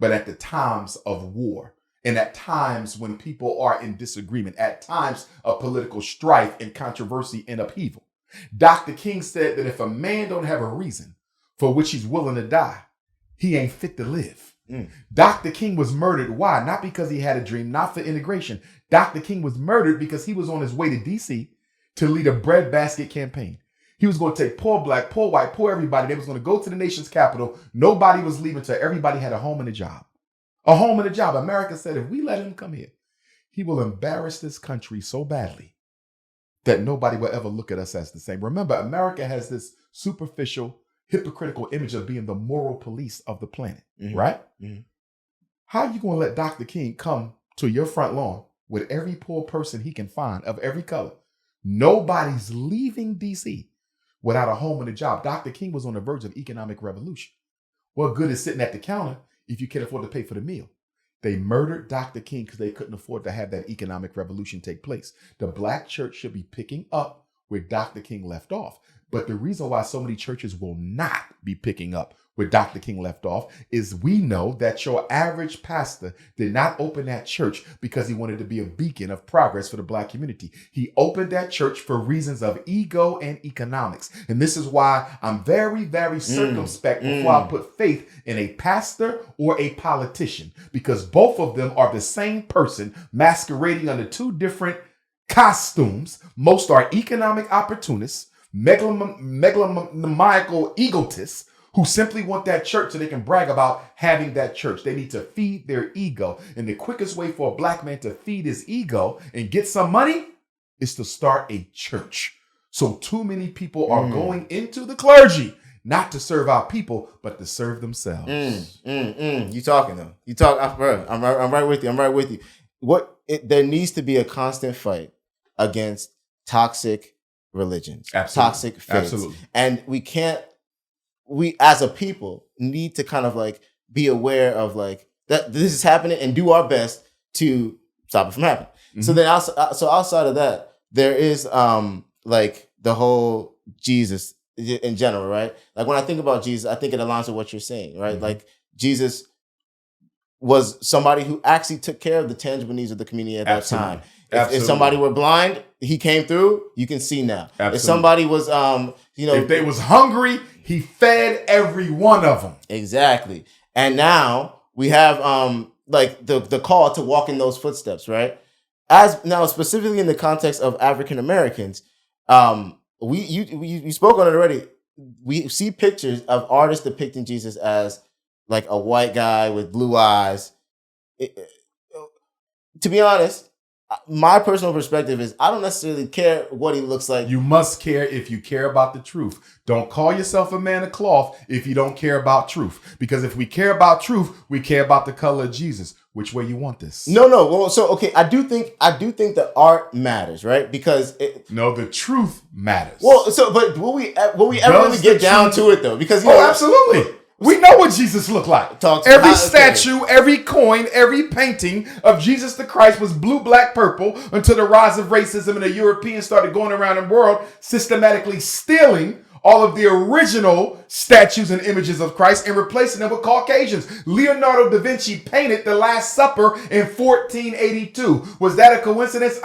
but at the times of war and at times when people are in disagreement, at times of political strife and controversy and upheaval. Dr. King said that if a man don't have a reason for which he's willing to die, he ain't fit to live. Dr. King was murdered. Why? Not because he had a dream, not for integration. Dr. King was murdered because he was on his way to DC to lead a breadbasket campaign. He was going to take poor black, poor white, poor everybody. They was going to go to the nation's capital. Nobody was leaving until everybody had a home and a job. A home and a job. America said, if we let him come here, he will embarrass this country so badly that nobody will ever look at us as the same. Remember, America has this superficial, hypocritical image of being the moral police of the planet, right? How are you going to let Dr. King come to your front lawn with every poor person he can find of every color? Nobody's leaving DC without a home and a job. Dr. King was on the verge of economic revolution. What good is sitting at the counter if you can't afford to pay for the meal? They murdered Dr. King because they couldn't afford to have that economic revolution take place. The black church should be picking up where Dr. King left off. But the reason why so many churches will not be picking up where Dr. King left off is we know that your average pastor did not open that church because he wanted to be a beacon of progress for the black community. He opened that church for reasons of ego and economics. And this is why I'm very, very circumspect before I put faith in a pastor or a politician, because both of them are the same person masquerading under two different costumes. Most are economic opportunists, megalomaniacal egotists who simply want that church so they can brag about having that church. They need to feed their ego. And the quickest way for a black man to feed his ego and get some money is to start a church. So too many people are going into the clergy, not to serve our people, but to serve themselves. You talking though. You talk. I'm right with you. I'm right with you. There needs to be a constant fight against toxic religions, toxic faiths. Absolutely. And we as a people need to kind of like be aware of like that this is happening and do our best to stop it from happening. So then outside of that, there is like the whole Jesus in general, right? Like when I think about Jesus, I think it aligns with what you're saying, right? Like Jesus was somebody who actually took care of the tangible needs of the community at that time. If somebody were blind, he came through. You can see now. Absolutely. If somebody was, if they was hungry, he fed every one of them. Exactly. And now we have like the call to walk in those footsteps, right? As now specifically in the context of African Americans, you spoke on it already. We see pictures of artists depicting Jesus as like a white guy with blue eyes. To be honest, my personal perspective is I don't necessarily care what he looks like. You must care if you care about the truth. Don't call yourself a man of cloth if you don't care about truth. Because if we care about truth, we care about the color of Jesus. Which way you want this? No. Well, so okay, I do think the art matters, right? Because the truth matters. Well, but will we ever really get down to it though? Because absolutely. We know what Jesus looked like. Every statue, every coin, every painting of Jesus the Christ was blue, black, purple until the rise of racism and the Europeans started going around the world systematically stealing all of the original statues and images of Christ and replacing them with Caucasians. Leonardo da Vinci painted the Last Supper in 1482. Was that a coincidence?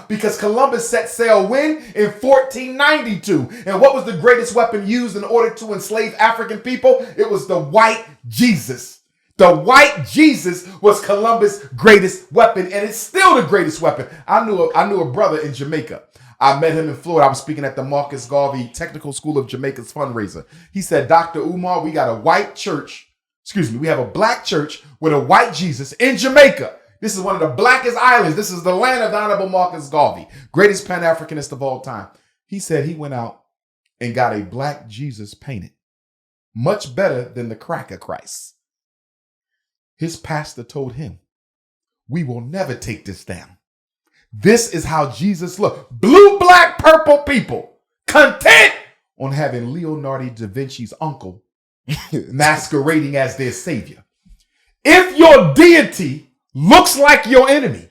Because Columbus set sail when? In 1492. And what was the greatest weapon used in order to enslave African people? It was the white Jesus. The white Jesus was Columbus' greatest weapon, and it's still the greatest weapon. I knew a brother in Jamaica. I met him in Florida. I was speaking at the Marcus Garvey Technical School of Jamaica's fundraiser. He said, Dr. Umar, we got a white church. We have a black church with a white Jesus in Jamaica. This is one of the blackest islands. This is the land of the Honorable Marcus Garvey, greatest Pan-Africanist of all time. He said he went out and got a black Jesus painted, much better than the cracker Christ. His pastor told him, we will never take this down. This is how Jesus looked. Blue, black, purple people content on having Leonardo da Vinci's uncle masquerading as their savior. If your deity looks like your enemy,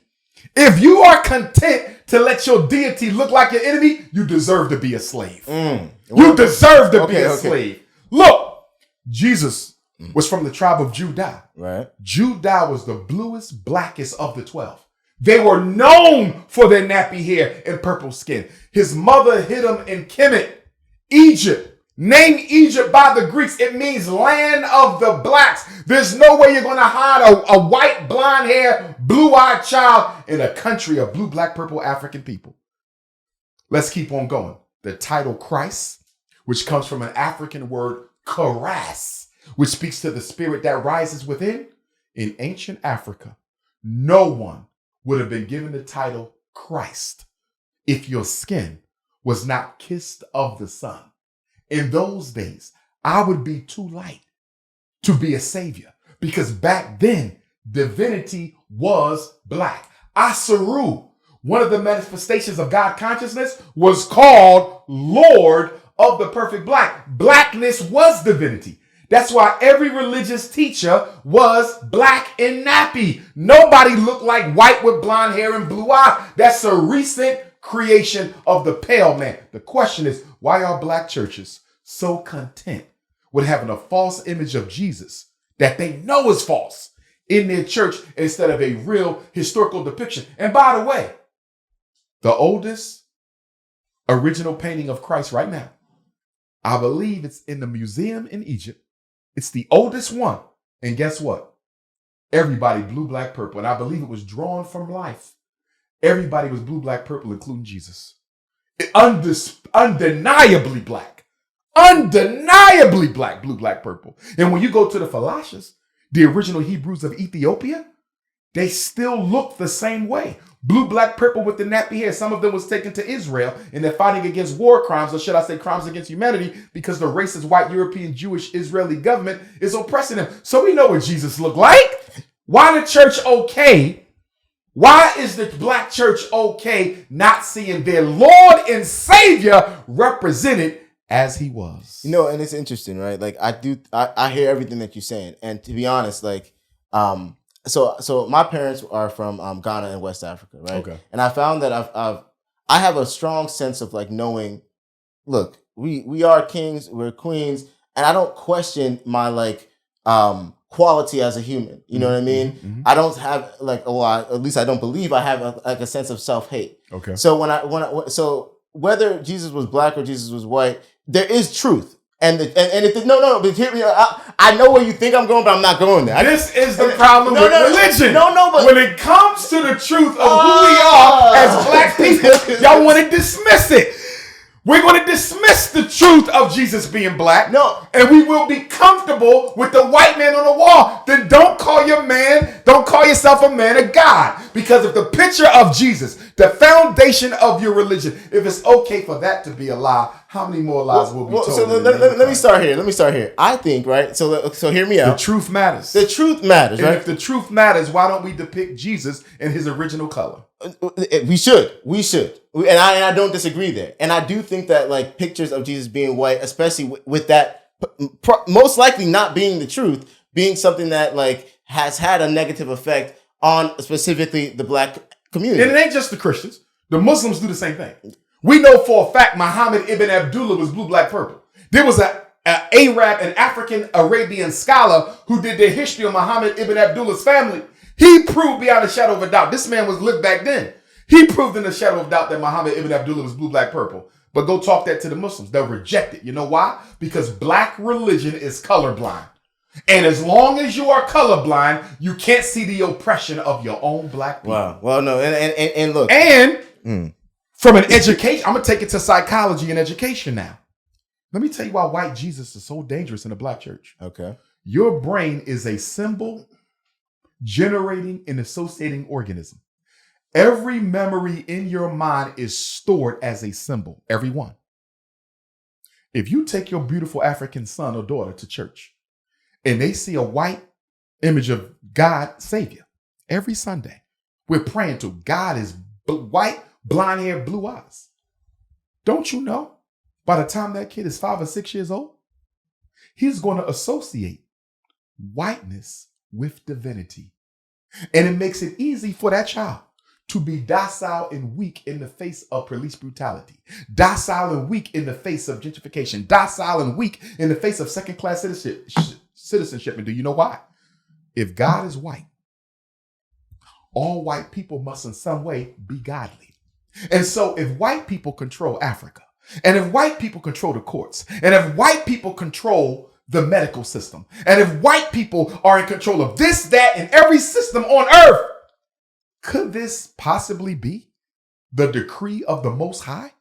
if you are content to let your deity look like your enemy, you deserve to be a slave. You deserve to be a slave. Look, Jesus was from the tribe of Judah. Right. Judah was the bluest, blackest of the 12. They were known for their nappy hair and purple skin. His mother hid him in Kemet, Egypt. Named Egypt by the Greeks, it means land of the blacks. There's no way you're going to hide a white, blonde hair, blue-eyed child in a country of blue, black, purple African people. Let's keep on going. The title Christ, which comes from an African word, karas, which speaks to the spirit that rises within. In ancient Africa, no one would have been given the title Christ if your skin was not kissed of the sun. In those days, I would be too light to be a savior because back then, divinity was black. Asaru, one of the manifestations of God consciousness, was called Lord of the perfect black. Blackness was divinity. That's why every religious teacher was black and nappy. Nobody looked like white with blonde hair and blue eyes. That's a recent creation of the pale man. The question is, why are black churches so content with having a false image of Jesus that they know is false in their church instead of a real historical depiction? And by the way, the oldest original painting of Christ right now, I believe it's in the museum in Egypt. It's the oldest one. And guess what? Everybody blue, black, purple. And I believe it was drawn from life. Everybody was blue, black, purple, including Jesus. Undeniably black. Undeniably black, blue, black, purple. And when you go to the Falashas, the original Hebrews of Ethiopia, they still look the same way. Blue, black, purple with the nappy hair. Some of them was taken to Israel and they're fighting against war crimes, or should I say crimes against humanity, because the racist white European Jewish Israeli government is oppressing them. So we know what Jesus looked like. Why the church okay? Why is the black church okay not seeing their Lord and Savior represented as he was? You know, and it's interesting, right? Like I hear everything that you're saying. And to be honest, like, So my parents are from Ghana and West Africa, right? Okay. And I found that I have a strong sense of like knowing, look, we are kings, we're queens, and I don't question my like quality as a human. You know what I mean? Mm-hmm. I don't have like at least I don't believe I have a sense of self-hate. Okay. So so whether Jesus was black or Jesus was white, there is truth. And but hear me. I know where you think I'm going, but I'm not going there. This is the problem with religion. But when it comes to the truth of who we are as black people, y'all want to dismiss it. We're going to dismiss the truth of Jesus being black. No. And we will be comfortable with the white man on the wall. Then don't call yourself a man of God. Because if the picture of Jesus, the foundation of your religion, if it's okay for that to be a lie, how many more lies will be told? So let me start here. I think, right? So hear me out. The truth matters. The truth matters, right? And if the truth matters, why don't we depict Jesus in his original color? We should. And I don't disagree there. And I do think that like pictures of Jesus being white, especially with that most likely not being the truth, being something that like has had a negative effect on specifically the black community. And it ain't just the Christians. The Muslims do the same thing. We know for a fact Muhammad ibn Abdullah was blue, black, purple. There was an Arab, an African Arabian scholar who did the history of Muhammad ibn Abdullah's family. He proved beyond a shadow of a doubt. This man was lived back then. He proved in a shadow of doubt that Muhammad ibn Abdullah was blue, black, purple. But go talk that to the Muslims. They'll reject it. You know why? Because black religion is colorblind. And as long as you are colorblind, you can't see the oppression of your own black people. Wow. Well, no, and look. And from an education, I'm going to take it to psychology and education now. Let me tell you why white Jesus is so dangerous in the black church. Okay. Your brain is a symbol generating and associating organism. Every memory in your mind is stored as a symbol. Every one. If you take your beautiful African son or daughter to church and they see a white image of God Savior every Sunday, we're praying to God is white, blonde hair, blue eyes. Don't you know by the time that kid is 5 or 6 years old, he's going to associate whiteness with divinity. And it makes it easy for that child to be docile and weak in the face of police brutality, docile and weak in the face of gentrification, docile and weak in the face of second-class citizenship. And do you know why? If God is white, all white people must in some way be godly. And so if white people control Africa, and if white people control the courts, and if white people control the medical system, and if white people are in control of this, that, and every system on earth, could this possibly be the decree of the Most High?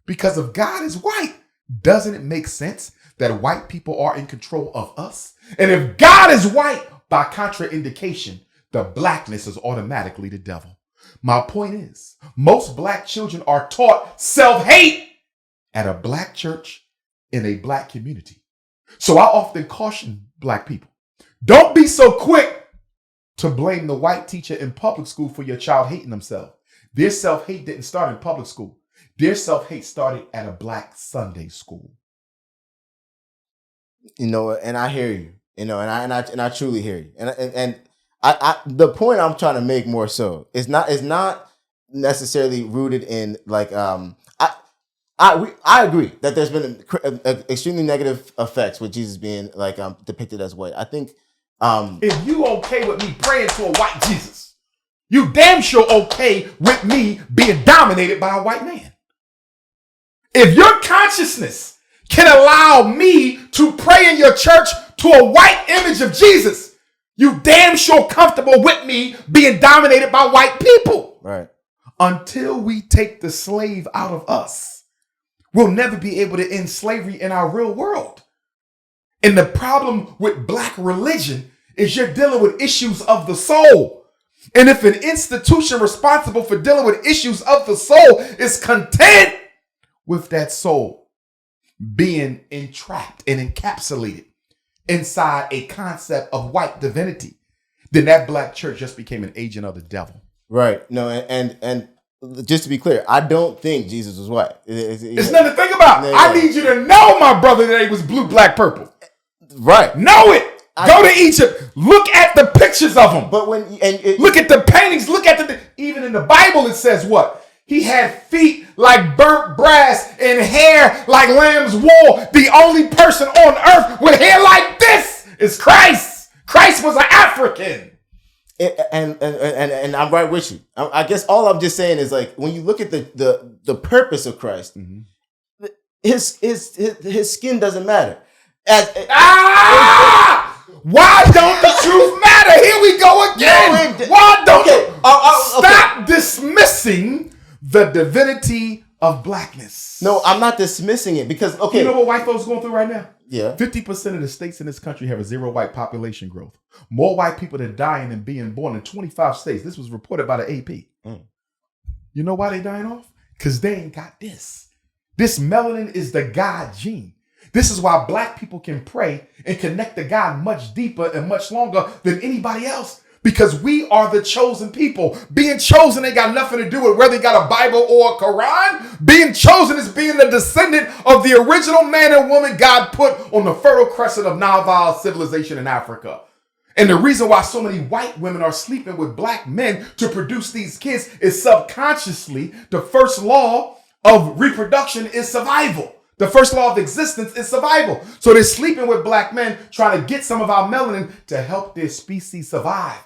Because if God is white, doesn't it make sense that white people are in control of us? And if God is white, by contraindication, the blackness is automatically the devil. My point is, most black children are taught self-hate at a black church in a black community. So I often caution black people, don't be so quick to blame the white teacher in public school for your child hating themselves. Their self-hate didn't start in public school. Their self-hate started at a black Sunday school. You know, and I hear you. You know, and I truly hear you. And I the point I'm trying to make more so is not necessarily rooted in like I agree that there's been extremely negative effects with Jesus being like depicted as white. I think. If you okay with me praying to a white Jesus, you damn sure okay with me being dominated by a white man. If your consciousness can allow me to pray in your church to a white image of Jesus, you damn sure comfortable with me being dominated by white people. Right. Until we take the slave out of us, we'll never be able to end slavery in our real world. And the problem with black religion is you're dealing with issues of the soul. And if an institution responsible for dealing with issues of the soul is content with that soul being entrapped and encapsulated inside a concept of white divinity, then that black church just became an agent of the devil. Right. No, and just to be clear, I don't think Jesus was white. It's nothing to think about. I need you to know, my brother, that he was blue, black, purple. Right. Know it. Go to Egypt. Look at the pictures of him. But look at the paintings. Look at even in the Bible, it says what? He had feet like burnt brass and hair like lamb's wool. The only person on earth with hair like this is Christ. Christ was an African. And I'm right with you. I guess all I'm just saying is like when you look at the purpose of Christ, his skin doesn't matter. Why don't the truth matter? Here we go again. Why don't stop dismissing the divinity of blackness? No, I'm not dismissing it because you know what white folks are going through right now? Yeah. 50% of the states in this country have a zero white population growth. More white people are dying than being born in 25 states. This was reported by the AP. You know why they dying off? Because they ain't got this. This melanin is the God gene. This is why black people can pray and connect to God much deeper and much longer than anybody else. Because we are the chosen people. Being chosen ain't got nothing to do with whether you got a Bible or a Quran. Being chosen is being the descendant of the original man and woman God put on the fertile crescent of Nile civilization in Africa. And the reason why so many white women are sleeping with black men to produce these kids is subconsciously the first law of reproduction is survival. The first law of existence is survival. So they're sleeping with black men, trying to get some of our melanin to help their species survive.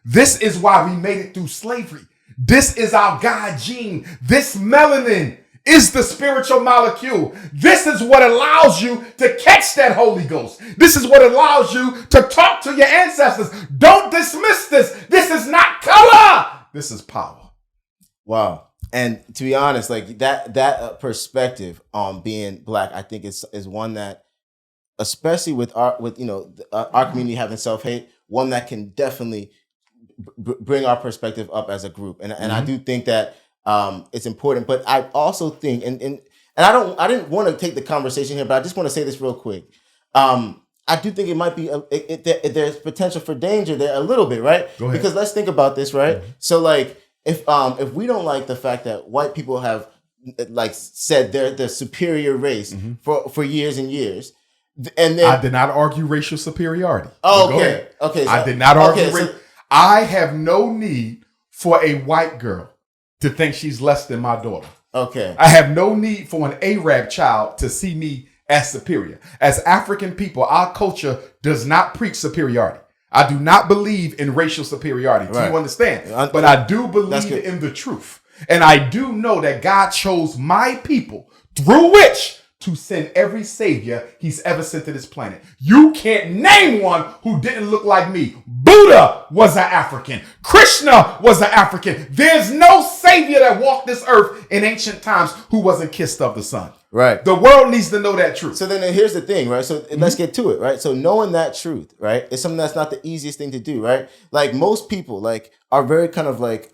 This is why we made it through slavery. This is our God gene. This melanin is the spiritual molecule. This is what allows you to catch that Holy Ghost. This is what allows you to talk to your ancestors. Don't dismiss this. This is not color. This is power. Wow. And to be honest, like that perspective on being black, I think is one that, especially with our community having self-hate, one that can definitely bring our perspective up as a group. And I do think that it's important. But I also think, and I didn't want to take the conversation here, but I just want to say this real quick. I do think it might be there's potential for danger there a little bit, right? Go ahead. Because let's think about this, right? Mm-hmm. So like if we don't like the fact that white people have like said they're the superior race for years and years, and then I did not argue racial superiority. Oh, okay. So, I did not argue. I have no need for a white girl to think she's less than my daughter. Okay. I have no need for an Arab child to see me as superior. As African people, our culture does not preach superiority. I do not believe in racial superiority. Do you understand? But I do believe in the truth. And I do know that God chose my people through which to send every savior he's ever sent to this planet. You can't name one who didn't look like me. Buddha was an African. Krishna was an African. There's no savior that walked this earth in ancient times who wasn't kissed of the sun. Right. The world needs to know that truth. So then here's the thing, right? So let's get to it, right? So knowing that truth, right, is something that's not the easiest thing to do, right? Like most people like are very kind of like,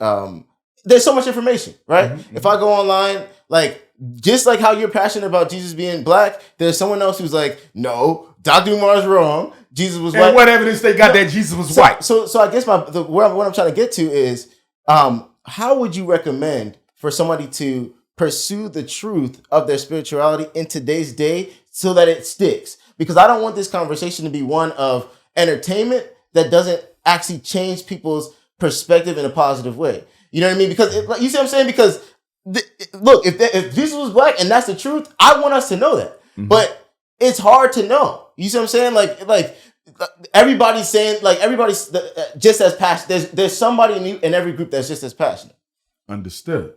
there's so much information, right? If I go online, like, just like how you're passionate about Jesus being black, there's someone else who's like, no, Dr. Umar's wrong. Jesus was white. And what evidence they got that Jesus was white? So I guess what I'm trying to get to is, how would you recommend for somebody to pursue the truth of their spirituality in today's day so that it sticks? Because I don't want this conversation to be one of entertainment that doesn't actually change people's perspective in a positive way. You know what I mean? Because you see what I'm saying? Because look, if Jesus was black and that's the truth, I want us to know that. But it's hard to know. You see what I'm saying? Like everybody's saying, like everybody's just as passionate. There's somebody in every group that's just as passionate. Understood.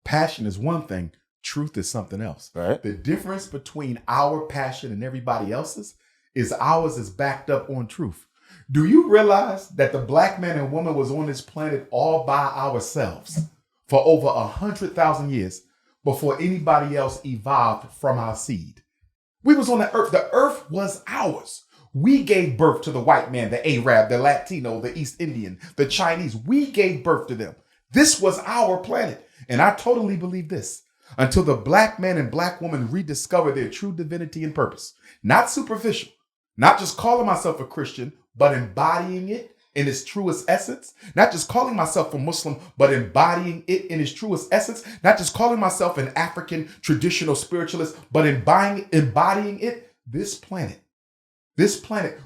Passion is one thing. Truth is something else. Right. The difference between our passion and everybody else's is ours is backed up on truth. Do you realize that the black man and woman was on this planet all by ourselves for over 100,000 years before anybody else evolved from our seed? We was on the earth. The earth was ours. We gave birth to the white man, the Arab, the Latino, the East Indian, the Chinese. We gave birth to them. This was our planet. And I totally believe this. Until the black man and black woman rediscover their true divinity and purpose. Not superficial. Not just calling myself a Christian, but embodying it in its truest essence. Not just calling myself a Muslim, but embodying it in its truest essence. Not just calling myself an African traditional spiritualist, but embodying it. This planet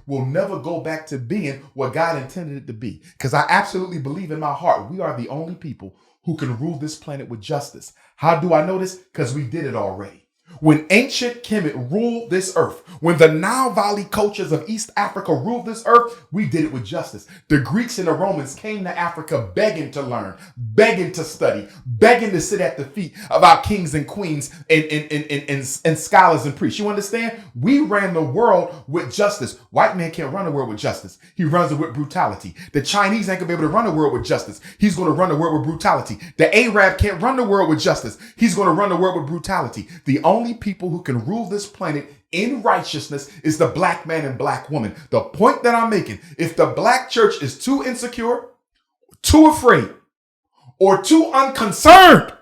will never go back to being what God intended it to be. Because I absolutely believe in my heart, we are the only people who can rule this planet with justice. How do I know this? Because we did it already. When ancient Kemet ruled this earth, when the Nile Valley cultures of East Africa ruled this earth, we did it with justice. The Greeks and the Romans came to Africa begging to learn, begging to study, begging to sit at the feet of our kings and queens and scholars and priests. You understand? We ran the world with justice. White man can't run the world with justice. He runs it with brutality. The Chinese ain't gonna be able to run the world with justice. He's gonna run the world with brutality. The Arab can't run the world with justice. He's gonna run the world with brutality. The only people who can rule this planet in righteousness is the black man and black woman. The point that I'm making, if the black church is too insecure, too afraid, or too unconcerned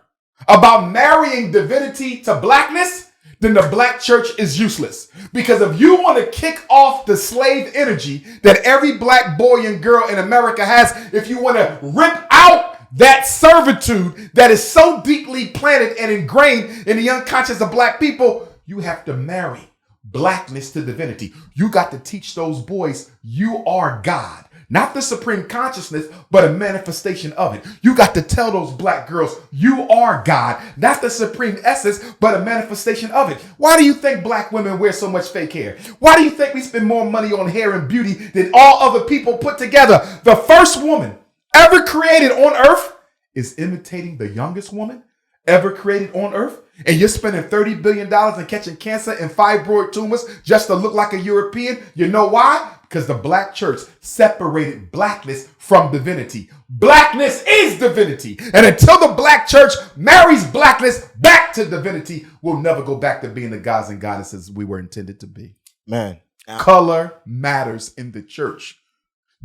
about marrying divinity to blackness, then the black church is useless. Because if you want to kick off the slave energy that every black boy and girl in America has, if you want to rip out that servitude that is so deeply planted and ingrained in the unconscious of black people, you have to marry blackness to divinity. You got to teach those boys you are God. not the supreme consciousness, but a manifestation of it. You got to tell those black girls, you are God, not the supreme essence, but a manifestation of it. Why do you think black women wear so much fake hair? Why do you think we spend more money on hair and beauty than all other people put together? The first woman ever created on earth is imitating the youngest woman ever created on earth. And you're spending $30 billion and catching cancer and fibroid tumors just to look like a European. You know why? Because the black church separated blackness from divinity. Blackness is divinity. And until the black church marries blackness back to divinity, we'll never go back to being the gods and goddesses we were intended to be. Man. Color matters in the church.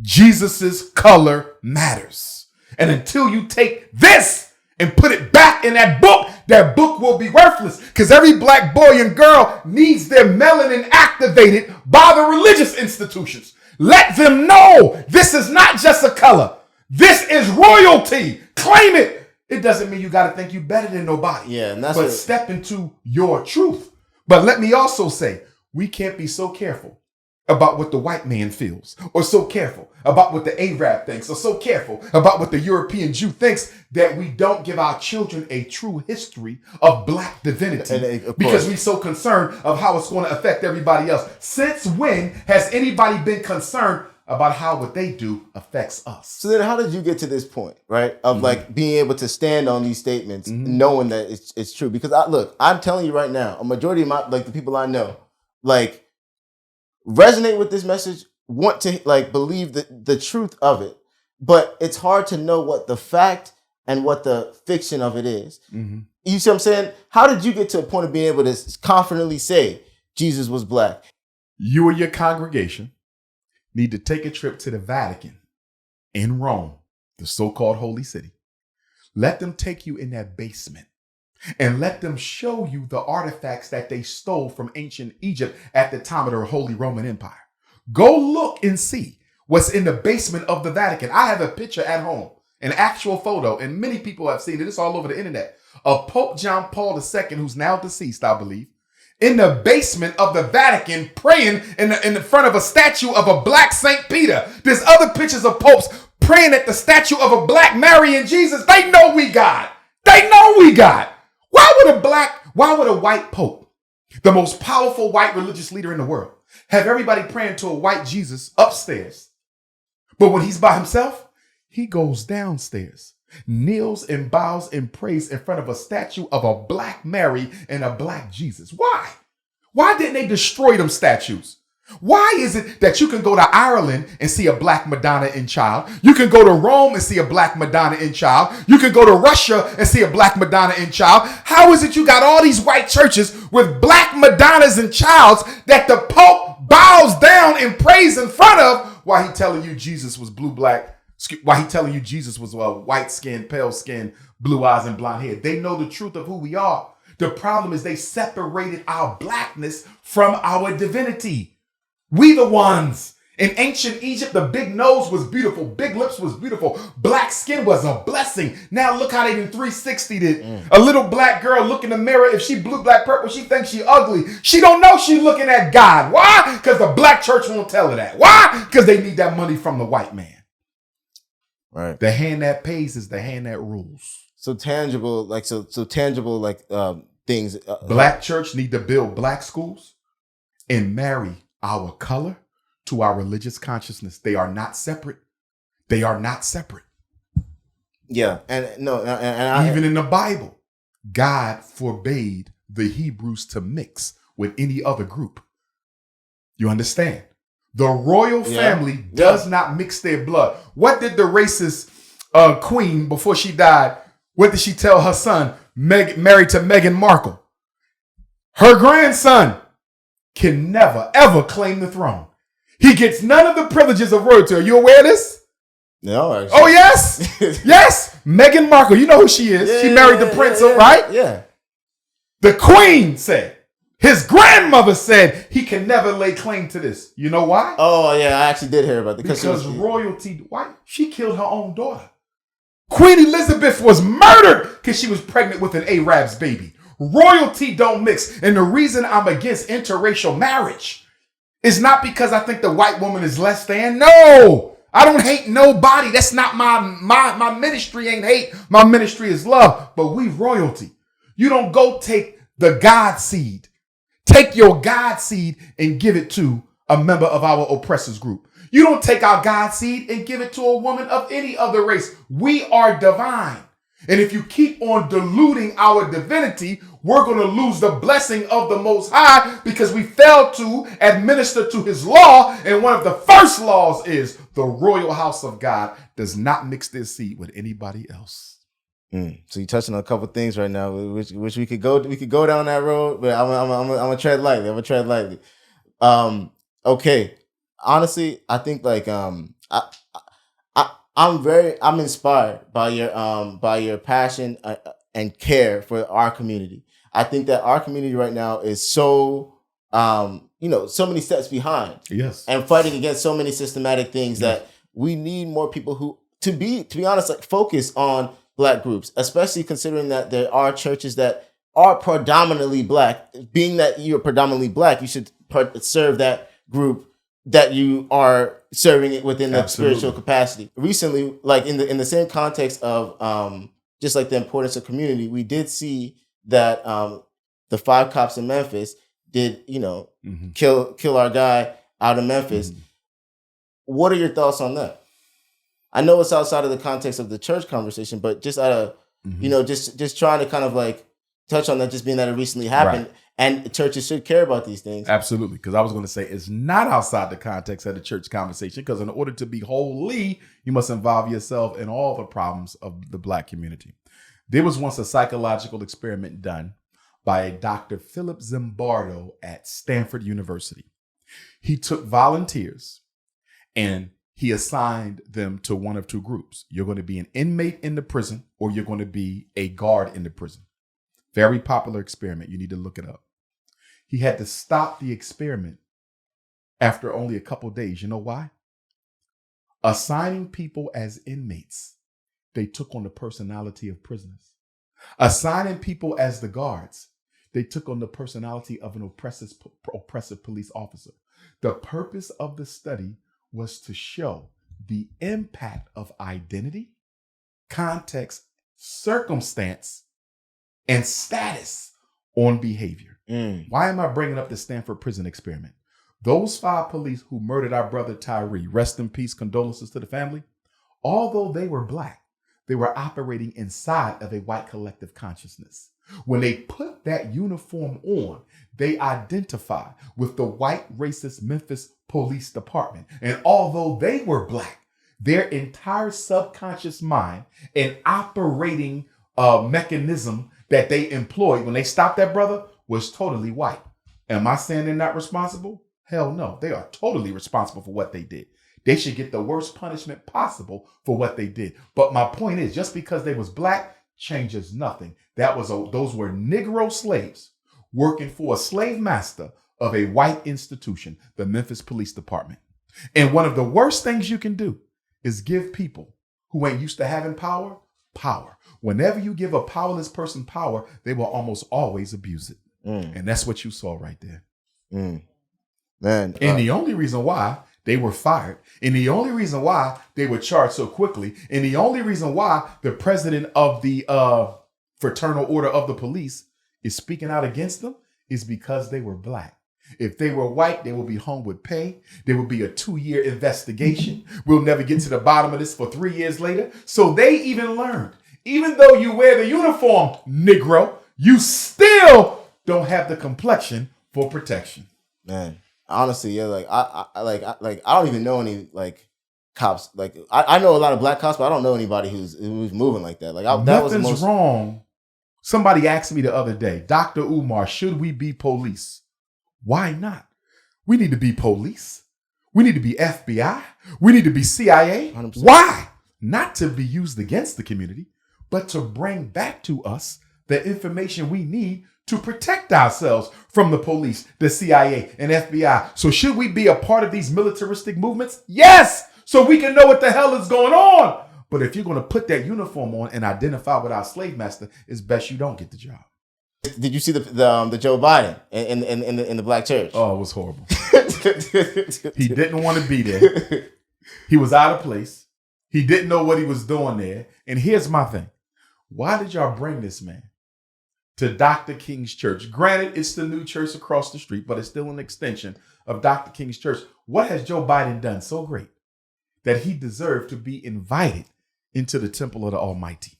Jesus's color matters. And until you take this and put it back in that book will be worthless, because every black boy and girl needs their melanin activated by the religious institutions. Let them know this is not just a color. This is royalty. Claim it. It doesn't mean you got to think you better than nobody. Yeah, and that's but step into your truth. But let me also say, we can't be so careful about what the white man feels, or so careful about what the Arab thinks, or so careful about what the European Jew thinks, that we don't give our children a true history of black divinity, because we're so concerned of how it's going to affect everybody else. Since when has anybody been concerned about how what they do affects us? So then how did you get to this point, right? Of like being able to stand on these statements, knowing that it's true? Because I'm telling you right now, a majority of the people I know, resonate with this message, want to believe the truth of it, but it's hard to know what the fact and what the fiction of it is. You see what I'm saying? How did you get to a point of being able to confidently say Jesus was black? You and your congregation need to take a trip to the Vatican in Rome, the so-called Holy City. Let them take you in that basement and let them show you the artifacts that they stole from ancient Egypt at the time of the Holy Roman Empire. Go look and see what's in the basement of the Vatican. I have a picture at home, an actual photo, and many people have seen it. It's all over the internet, of Pope John Paul II, who's now deceased, I believe, in the basement of the Vatican, praying in the front of a statue of a black Saint Peter. There's other pictures of popes praying at the statue of a black Mary and Jesus. They know we God. They know we God. Why would a white pope, the most powerful white religious leader in the world, have everybody praying to a white Jesus upstairs? But when he's by himself, he goes downstairs, kneels and bows and prays in front of a statue of a black Mary and a black Jesus. Why? Why didn't they destroy them statues? Why is it that you can go to Ireland and see a black Madonna in child? You can go to Rome and see a black Madonna in child. You can go to Russia and see a black Madonna in child. How is it you got all these white churches with black Madonnas and childs that the Pope bows down and prays in front of, while he telling you Jesus was while he telling you Jesus was white skin, pale skin, blue eyes, and blonde hair? They know the truth of who we are. The problem is they separated our blackness from our divinity. We the ones. In ancient Egypt, the big nose was beautiful. Big lips was beautiful. Black skin was a blessing. Now look how they did 360'd it. A little black girl look in the mirror. If she blue, black, purple, she thinks she ugly. She don't know she's looking at God. Why? Because the black church won't tell her that. Why? Because they need that money from the white man. Right. The hand that pays is the hand that rules. So tangible, things. Black church need to build black schools and marry our color to our religious consciousness. They are not separate. They are not separate. Yeah. Even in the Bible, God forbade the Hebrews to mix with any other group. You understand? The royal family does not mix their blood. What did the racist queen, before she died, what did she tell her son, married to Meghan Markle? Her grandson can never, ever claim the throne. He gets none of the privileges of royalty. Are you aware of this? No, actually. Oh, yes. Yes. Meghan Markle. You know who she is. She married the prince, right? Yeah. The queen said, his grandmother said, he can never lay claim to this. You know why? Oh, yeah. I actually did hear about that. Because royalty, why? She killed her own daughter. Queen Elizabeth was murdered because she was pregnant with an Arab's baby. Royalty don't mix. And the reason I'm against interracial marriage is not because I think the white woman is less than. No, I don't hate nobody. That's not my ministry ain't hate. My ministry is love. But we royalty. You don't go take the God seed. Take your God seed and give it to a member of our oppressors group. You don't take our God seed and give it to a woman of any other race. We are divine. And if you keep on diluting our divinity, we're going to lose the blessing of the Most High because we failed to administer to his law. And one of the first laws is the royal house of God does not mix their seed with anybody else. So you're touching on a couple things right now, which we could go down that road, but I'm gonna tread lightly. Okay. Honestly, I think like I'm inspired by your passion and care for our community. I think that our community right now is so so many steps behind. Yes. And fighting against so many systematic things that we need more people who to be honest, like focus on Black groups, especially considering that there are churches that are predominantly Black. Being that you're predominantly Black, you should serve that group that you are serving it within the spiritual capacity. Recently, like in the same context of just like the importance of community, we did see that the 5 cops in Memphis did, kill our guy out of Memphis. Mm-hmm. What are your thoughts on that? I know it's outside of the context of the church conversation, but just out of, just trying to kind of like touch on that, just being that it recently happened. Right. And churches should care about these things. Absolutely. Because I was going to say it's not outside the context of the church conversation, because in order to be holy, you must involve yourself in all the problems of the Black community. There was once a psychological experiment done by a Dr. Philip Zimbardo at Stanford University. He took volunteers and he assigned them to one of 2 groups. You're going to be an inmate in the prison, or you're going to be a guard in the prison. Very popular experiment. You need to look it up. He had to stop the experiment after only a couple days. You know why? Assigning people as inmates, they took on the personality of prisoners. Assigning people as the guards, they took on the personality of an oppressive police officer. The purpose of the study was to show the impact of identity, context, circumstance, and status on behavior. Why am I bringing up the Stanford prison experiment? Those 5 police who murdered our brother Tyre, rest in peace, condolences to the family. Although they were Black, they were operating inside of a white collective consciousness. When they put that uniform on, they identify with the white racist Memphis Police Department. And although they were Black, their entire subconscious mind and operating mechanism that they employed when they stopped that brother was totally white. Am I saying they're not responsible? Hell no. They are totally responsible for what they did. They should get the worst punishment possible for what they did. But my point is, just because they was Black changes nothing. Those were Negro slaves working for a slave master of a white institution, the Memphis Police Department. And one of the worst things you can do is give people who ain't used to having power. Whenever you give a powerless person power, they will almost always abuse it. And that's what you saw right there. Man. And the only reason why they were fired, and the only reason why they were charged so quickly, and the only reason why the president of the Fraternal Order of the Police is speaking out against them is because they were Black. If they were white, they would be hung with pay. There would be a 2-year investigation. We'll never get to the bottom of this for 3 years later. So they even learned, even though you wear the uniform, Negro, you still don't have the complexion for protection. Man, honestly, yeah, like I don't even know any like cops. Like I know a lot of Black cops, but I don't know anybody who's moving like that. Like that was nothing's wrong. Somebody asked me the other day, Dr. Umar, should we be police? Why not? We need to be police. We need to be FBI. We need to be CIA. 100%. Why? Not to be used against the community, but to bring back to us the information we need to protect ourselves from the police, the CIA, and FBI. So should we be a part of these militaristic movements? Yes, so we can know what the hell is going on. But if you're going to put that uniform on and identify with our slave master, it's best you don't get the job. Did you see the Joe Biden in the Black church? Oh, it was horrible. He didn't want to be there. He was out of place. He didn't know what he was doing there. And here's my thing. Why did y'all bring this man to Dr. King's church? Granted, it's the new church across the street, but it's still an extension of Dr. King's church. What has Joe Biden done so great that he deserved to be invited into the temple of the Almighty?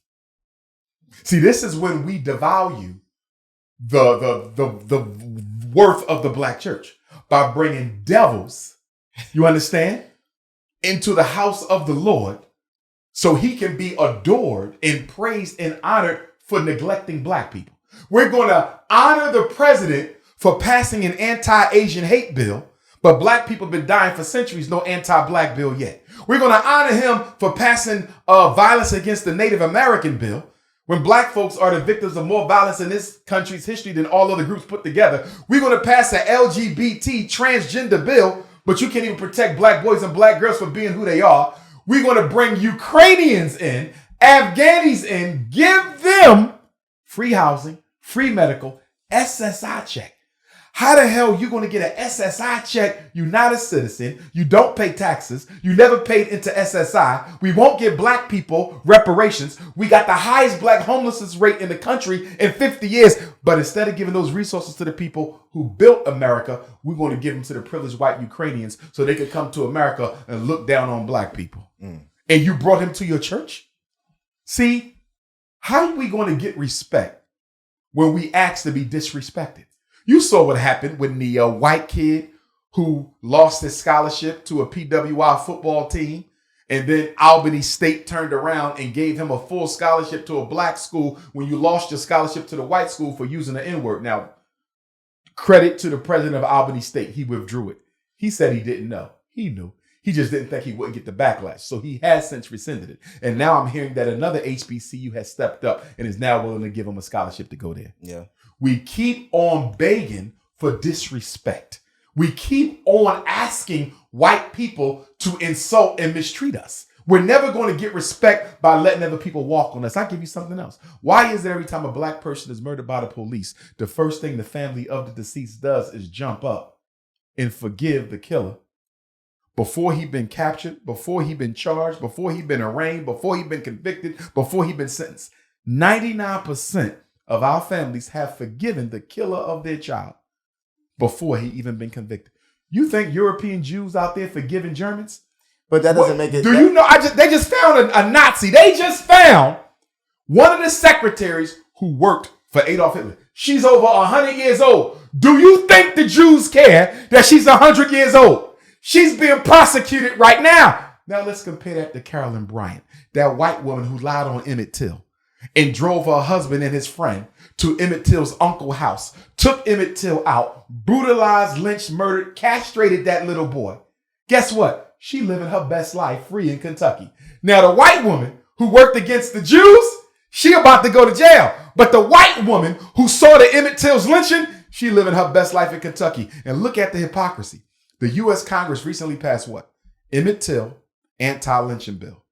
See, this is when we devalue the worth of the black church by bringing devils, you understand, into the house of the Lord so he can be adored and praised and honored for neglecting black people. We're going to honor the president for passing an anti-Asian hate bill, but black people have been dying for centuries, no anti-black bill yet. We're going to honor him for passing violence against the Native American bill, when black folks are the victims of more violence in this country's history than all other groups put together. We're going to pass an LGBT transgender bill, but you can't even protect black boys and black girls for being who they are. We're going to bring Ukrainians in, Afghanis in, give them free housing, free medical, SSI check. How the hell are you going to get an SSI check? You're not a citizen. You don't pay taxes. You never paid into SSI. We won't give black people reparations. We got the highest black homelessness rate in the country in 50 years. But instead of giving those resources to the people who built America, we're going to give them to the privileged white Ukrainians so they could come to America and look down on black people. And you brought him to your church? See, how are we going to get respect when we ask to be disrespected? You saw what happened when the white kid who lost his scholarship to a PWI football team, and then Albany State turned around and gave him a full scholarship to a black school when you lost your scholarship to the white school for using the N-word. Now, credit to the president of Albany State. He withdrew it. He said he didn't know. He knew. He just didn't think he wouldn't get the backlash. So he has since rescinded it. And now I'm hearing that another HBCU has stepped up and is now willing to give him a scholarship to go there. Yeah. We keep on begging for disrespect. We keep on asking white people to insult and mistreat us. We're never going to get respect by letting other people walk on us. I'll give you something else. Why is it every time a black person is murdered by the police, the first thing the family of the deceased does is jump up and forgive the killer before he'd been captured, before he'd been charged, before he'd been arraigned, before he'd been convicted, before he'd been sentenced? 99% of our families have forgiven the killer of their child before he even been convicted. You think European Jews out there forgiving Germans? But that doesn't make it. Do you know? They just found a Nazi. They just found one of the secretaries who worked for Adolf Hitler. She's over 100 years old. Do you think the Jews care that she's 100 years old? She's being prosecuted right now. Now let's compare that to Carolyn Bryant, that white woman who lied on Emmett Till and drove her husband and his friend to Emmett Till's uncle's house, took Emmett Till out, brutalized, lynched, murdered, castrated that little boy. Guess what? She living her best life free in Kentucky. Now, the white woman who worked against the Jews, she about to go to jail. But the white woman who saw the Emmett Till's lynching, she living her best life in Kentucky. And look at the hypocrisy. The U.S. Congress recently passed what? Emmett Till anti-lynching bill.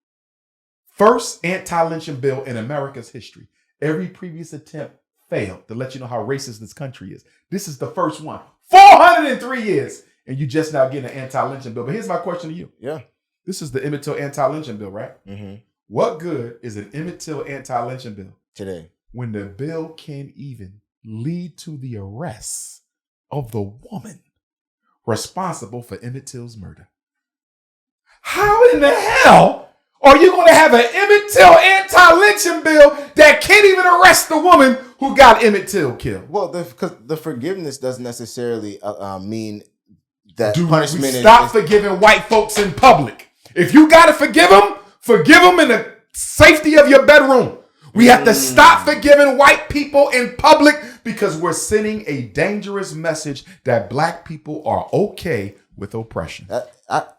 First anti-lynching bill in America's history. Every previous attempt failed, to let you know how racist this country is. This is the first one. 403 years. And you just now getting an anti-lynching bill. But here's my question to you. Yeah. This is the Emmett Till anti-lynching bill, right? Mm-hmm. What good is an Emmett Till anti-lynching bill Today, when the bill can't even lead to the arrest of the woman responsible for Emmett Till's murder? How in the hell are you going to have an Emmett Till anti-lynching bill that can't even arrest the woman who got Emmett Till killed? well, because the forgiveness doesn't necessarily mean that Do punishment we stop forgiving white folks in public? If you got to forgive them in the safety of your bedroom. We have to stop forgiving white people in public because we're sending a dangerous message that black people are okay with oppression.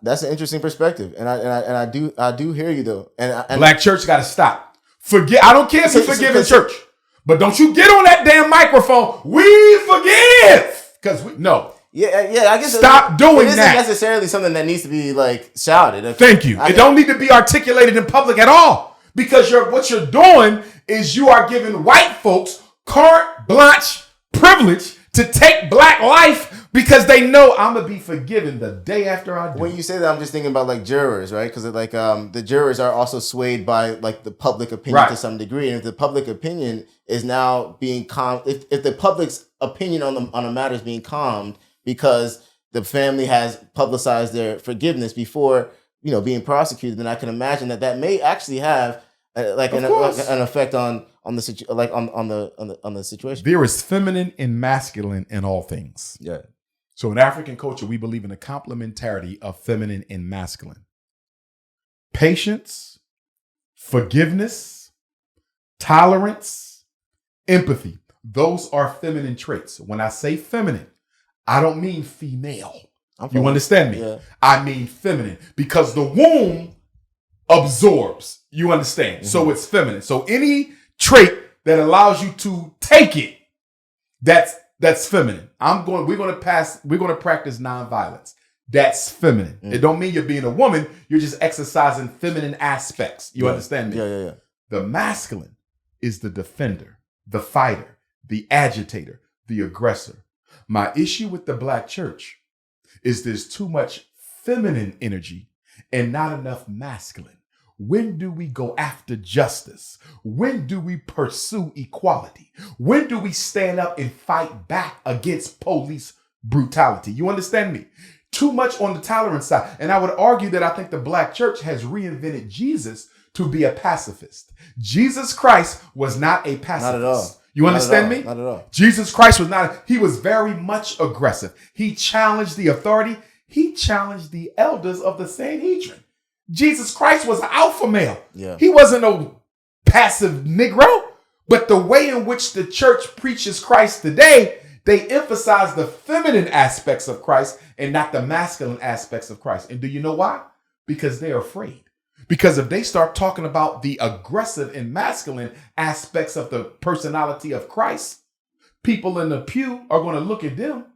That's an interesting perspective, and I do hear you though. And black church got to stop. I don't care if you forgive in church, but don't you get on that damn microphone. We forgive because no. Yeah. I guess stop doing that. It isn't necessarily something that needs to be like shouted. Thank you. It don't need to be articulated in public at all because what you're doing is you are giving white folks carte blanche privilege to take black life because they know I'm going to be forgiven the day after I do. When you say that, I'm just thinking about like jurors, right? Because like the jurors are also swayed by like the public opinion to some degree, and if the public opinion is now being calmed, if the public's opinion on a matter is being calmed because the family has publicized their forgiveness before being prosecuted, then I can imagine that may actually have an effect on the situation. There is feminine and masculine in all things. Yeah. So in African culture, we believe in the complementarity of feminine and masculine. Patience, forgiveness, tolerance, empathy. Those are feminine traits. When I say feminine, I don't mean female. You understand me? Yeah. I mean feminine because the womb absorbs. You understand? Mm-hmm. So it's feminine. So any trait that allows you to take it, that's feminine. We're gonna practice nonviolence. That's feminine. Mm-hmm. It don't mean you're being a woman. You're just exercising feminine aspects. You understand me? Yeah. The masculine is the defender, the fighter, the agitator, the aggressor. My issue with the black church is there's too much feminine energy and not enough masculine. When do we go after justice? When do we pursue equality? When do we stand up and fight back against police brutality? You understand me? Too much on the tolerance side. And I would argue that I think the black church has reinvented Jesus to be a pacifist. Jesus Christ was not a pacifist. Not at all. You understand me? Not at all. Jesus Christ was not. He was very much aggressive. He challenged the authority. He challenged the elders of the Sanhedrin. Jesus Christ was an alpha male. Yeah. He wasn't no passive Negro. But the way in which the church preaches Christ today, they emphasize the feminine aspects of Christ and not the masculine aspects of Christ. And do you know why? Because they're afraid. Because if they start talking about the aggressive and masculine aspects of the personality of Christ, people in the pew are going to look at them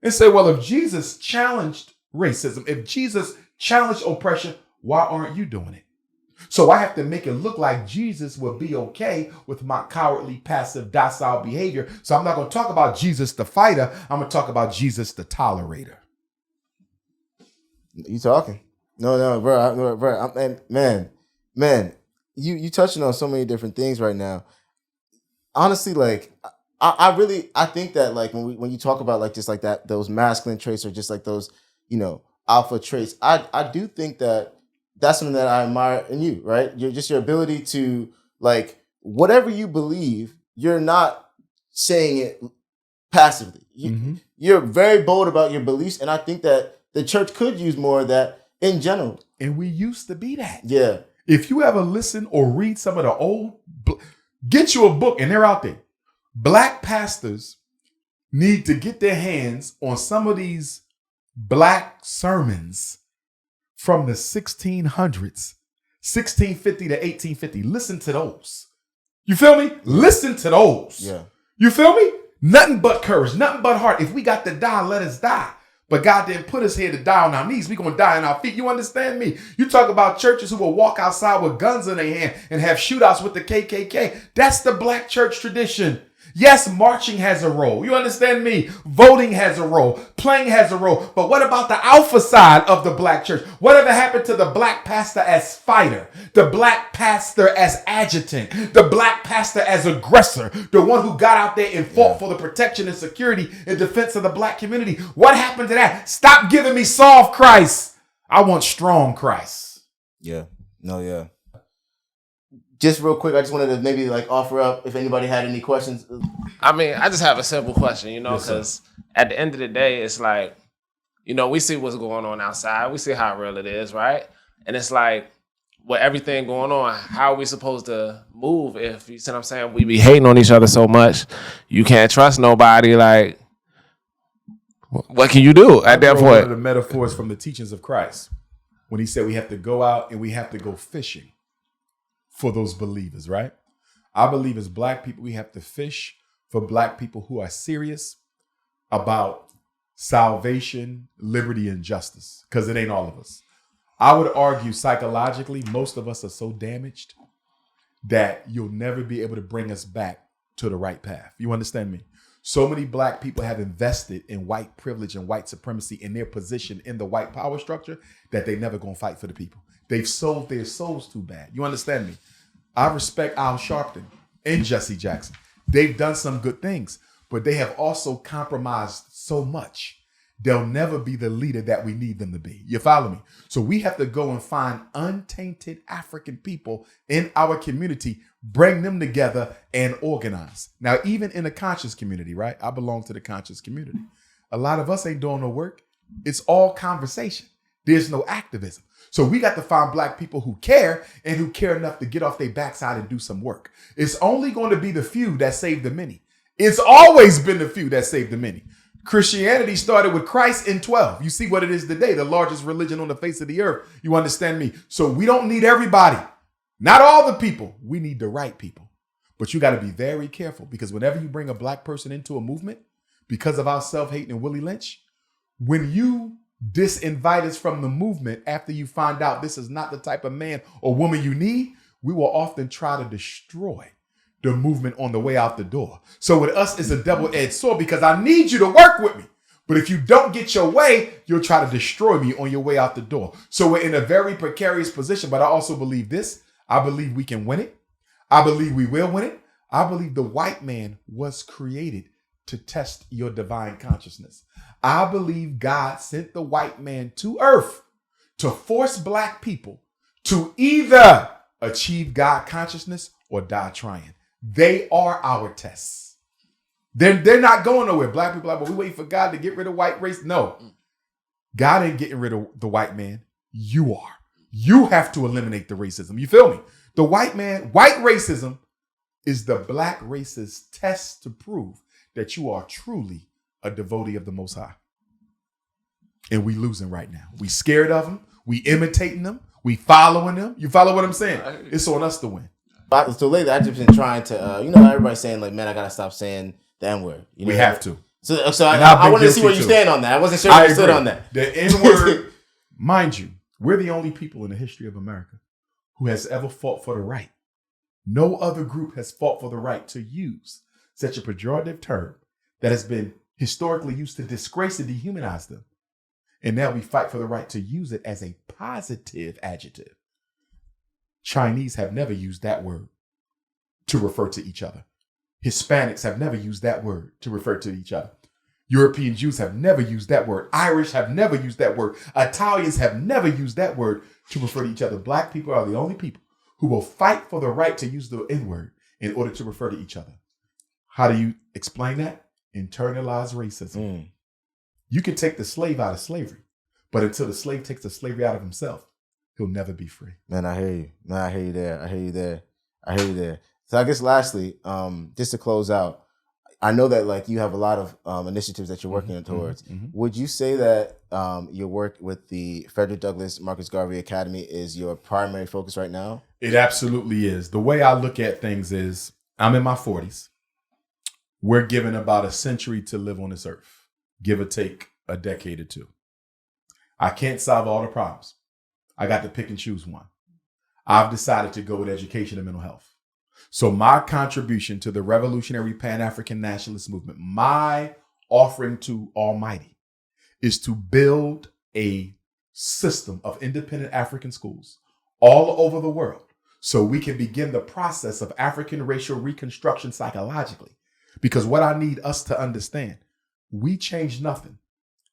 and say, well, if Jesus challenged racism, if Jesus challenged oppression, why aren't you doing it? So I have to make it look like Jesus will be okay with my cowardly, passive, docile behavior. So I'm not going to talk about Jesus the fighter. I'm going to talk about Jesus the tolerator. You talking? No, bro. Man, you touching on so many different things right now. Honestly, like I think that like when you talk about like just like that, those masculine traits or just like those, alpha traits, I do think that that's something that I admire in you, right? You're just your ability to like whatever you believe, you're not saying it passively. You're very bold about your beliefs, and I think that the church could use more of that in general. And we used to be that. Yeah. If you ever listen or read some of the old, get you a book, and they're out there. Black pastors need to get their hands on some of these black sermons from the 1600s, 1650 to 1850. Listen to those. You feel me? Listen to those. Yeah. You feel me? Nothing but courage, nothing but heart. If we got to die, let us die. But God didn't put us here to die on our knees. We're going to die on our feet. You understand me? You talk about churches who will walk outside with guns in their hand and have shootouts with the KKK. That's the black church tradition. Yes, marching has a role. You understand me? Voting has a role. Playing has a role. But what about the alpha side of the black church? Whatever happened to the black pastor as fighter? The black pastor as adjutant? The black pastor as aggressor? The one who got out there and fought for the protection and security and defense of the black community? What happened to that? Stop giving me soft Christ. I want strong Christ. Yeah. No, yeah. Just real quick, I just wanted to maybe like offer up if anybody had any questions. I mean, I just have a simple question, because at the end of the day, it's like, we see what's going on outside. We see how real it is, right? And it's like, with everything going on, how are we supposed to move if, you see what I'm saying, we be hating on each other so much, you can't trust nobody, like, what can you do at that point? One of the metaphors from the teachings of Christ, when he said we have to go out and we have to go fishing for those believers, right? I believe as black people, we have to fish for black people who are serious about salvation, liberty, and justice, because it ain't all of us. I would argue psychologically, most of us are so damaged that you'll never be able to bring us back to the right path. You understand me? So many black people have invested in white privilege and white supremacy in their position in the white power structure that they never gonna fight for the people. They've sold their souls too bad. You understand me? I respect Al Sharpton and Jesse Jackson. They've done some good things, but they have also compromised so much. They'll never be the leader that we need them to be. You follow me? So we have to go and find untainted African people in our community, bring them together and organize. Now, even in the conscious community, right? I belong to the conscious community. A lot of us ain't doing no work. It's all conversation. There's no activism. So we got to find black people who care and who care enough to get off their backside and do some work. It's only going to be the few that save the many. It's always been the few that save the many. Christianity started with Christ in 12. You see what it is today, the largest religion on the face of the earth. You understand me? So we don't need everybody. Not all the people. We need the right people. But you got to be very careful, because whenever you bring a black person into a movement, because of our self-hate and Willie Lynch, when you disinvite us from the movement after you find out this is not the type of man or woman you need, we will often try to destroy the movement on the way out the door. So with us, it's a double-edged sword, because I need you to work with me. But if you don't get your way, you'll try to destroy me on your way out the door. So we're in a very precarious position, but I also believe this. I believe we can win it. I believe we will win it. I believe the white man was created to test your divine consciousness. I believe God sent the white man to earth to force black people to either achieve God consciousness or die trying. They are our tests. They're not going nowhere. Black people are like, well, we waiting for God to get rid of white race. No, God ain't getting rid of the white man. You are. You have to eliminate the racism. You feel me? The white man, white racism is the black race's test to prove that you are truly a devotee of the Most High. And we losing right now. We scared of them. We imitating them. We following them. You follow what I'm saying? It's on us to win. So lately, I've just been trying to, everybody's saying like, man, I gotta stop saying the N-word. We have to. So I wanted to see where you stand on that. I wasn't sure where you stood on that. The N-word, mind you, we're the only people in the history of America who has ever fought for the right. No other group has fought for the right to use such a pejorative term that has been historically used to disgrace and dehumanize them. And now we fight for the right to use it as a positive adjective. Chinese have never used that word to refer to each other. Hispanics have never used that word to refer to each other. European Jews have never used that word. Irish have never used that word. Italians have never used that word to refer to each other. Black people are the only people who will fight for the right to use the N-word in order to refer to each other. How do you explain that? Internalized racism. You can take the slave out of slavery, but until the slave takes the slavery out of himself, he'll never be free. Man, I hear you. Man, I hear you there. So I guess lastly, just to close out, I know that like you have a lot of initiatives that you're working towards. Would you say that your work with the Frederick Douglass Marcus Garvey Academy is your primary focus right now? It absolutely is. The way I look at things is I'm in my 40s. We're given about a century to live on this earth, give or take a decade or two. I can't solve all the problems. I got to pick and choose one. I've decided to go with education and mental health. So my contribution to the revolutionary Pan-African nationalist movement, my offering to Almighty, is to build a system of independent African schools all over the world so we can begin the process of African racial reconstruction psychologically. Because what I need us to understand, we change nothing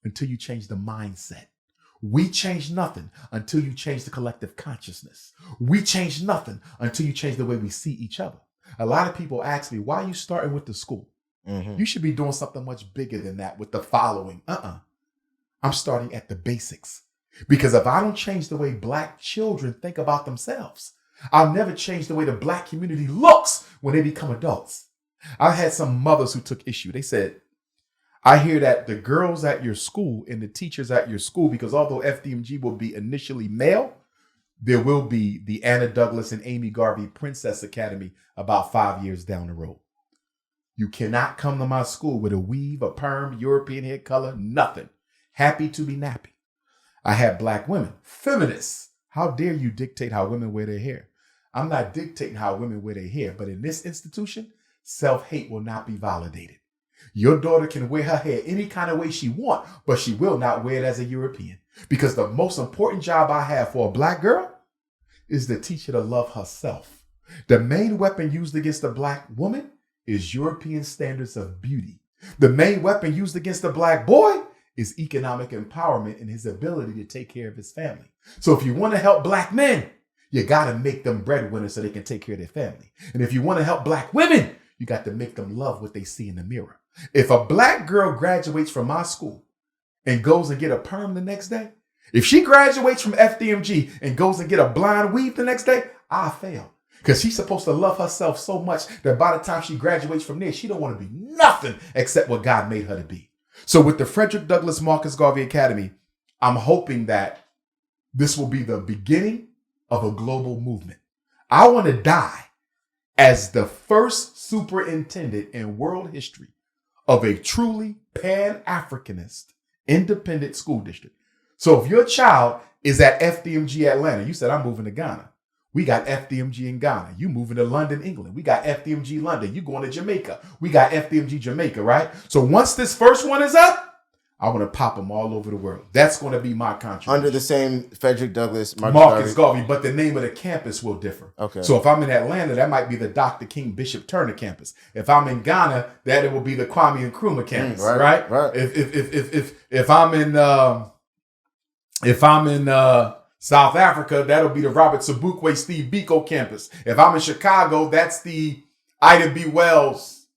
until you change the mindset. We change nothing until you change the collective consciousness. We change nothing until you change the way we see each other. A lot of people ask me, why are you starting with the school? You should be doing something much bigger than that with the following. I'm starting at the basics. Because if I don't change the way Black children think about themselves, I'll never change the way the Black community looks when they become adults. I had some mothers who took issue. They said, I hear that the girls at your school and the teachers at your school, because although FDMG will be initially male, there will be the Anna Douglas and Amy Garvey Princess Academy about 5 years down the road. You cannot come to my school with a weave, a perm, European hair color, nothing. Happy to be nappy. I had Black women, feminists. How dare you dictate how women wear their hair? I'm not dictating how women wear their hair, but in this institution, self-hate will not be validated. Your daughter can wear her hair any kind of way she wants, but she will not wear it as a European. Because the most important job I have for a black girl is to teach her to love herself. The main weapon used against a black woman is European standards of beauty. The main weapon used against a black boy is economic empowerment and his ability to take care of his family. So if you want to help black men, you got to make them breadwinners so they can take care of their family. And if you want to help black women, you got to make them love what they see in the mirror. If a black girl graduates from my school and goes and get a perm the next day, if she graduates from FDMG and goes and get a blonde weave the next day, I fail. Because she's supposed to love herself so much that by the time she graduates from there, she don't want to be nothing except what God made her to be. So with the Frederick Douglass Marcus Garvey Academy, I'm hoping that this will be the beginning of a global movement. I want to die as the first superintendent in world history of a truly Pan-Africanist independent school district. So if your child is at FDMG Atlanta, you said, I'm moving to Ghana. We got FDMG in Ghana. You moving to London, England. We got FDMG London. You going to Jamaica. We got FDMG Jamaica, right? So once this first one is up, I want to pop them all over the world. That's going to be my contribution. Under the same Frederick Douglass, Marcus Garvey, but the name of the campus will differ. Okay. So if I'm in Atlanta, that might be the Dr. King Bishop Turner campus. If I'm in Ghana, that it will be the Kwame Nkrumah campus, right? If I'm in South Africa, that'll be the Robert Sobukwe Steve Biko campus. If I'm in Chicago, that's the Ida B. Wells,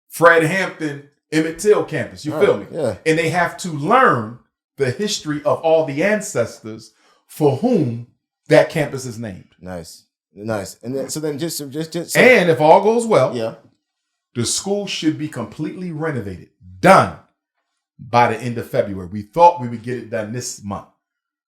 Fred Hampton, Emmett Till campus. You feel me? Yeah. And they have to learn the history of all the ancestors for whom that campus is named. Nice. And then, so and if all goes well, yeah, the school should be completely renovated, done by the end of February. We thought we would get it done this month.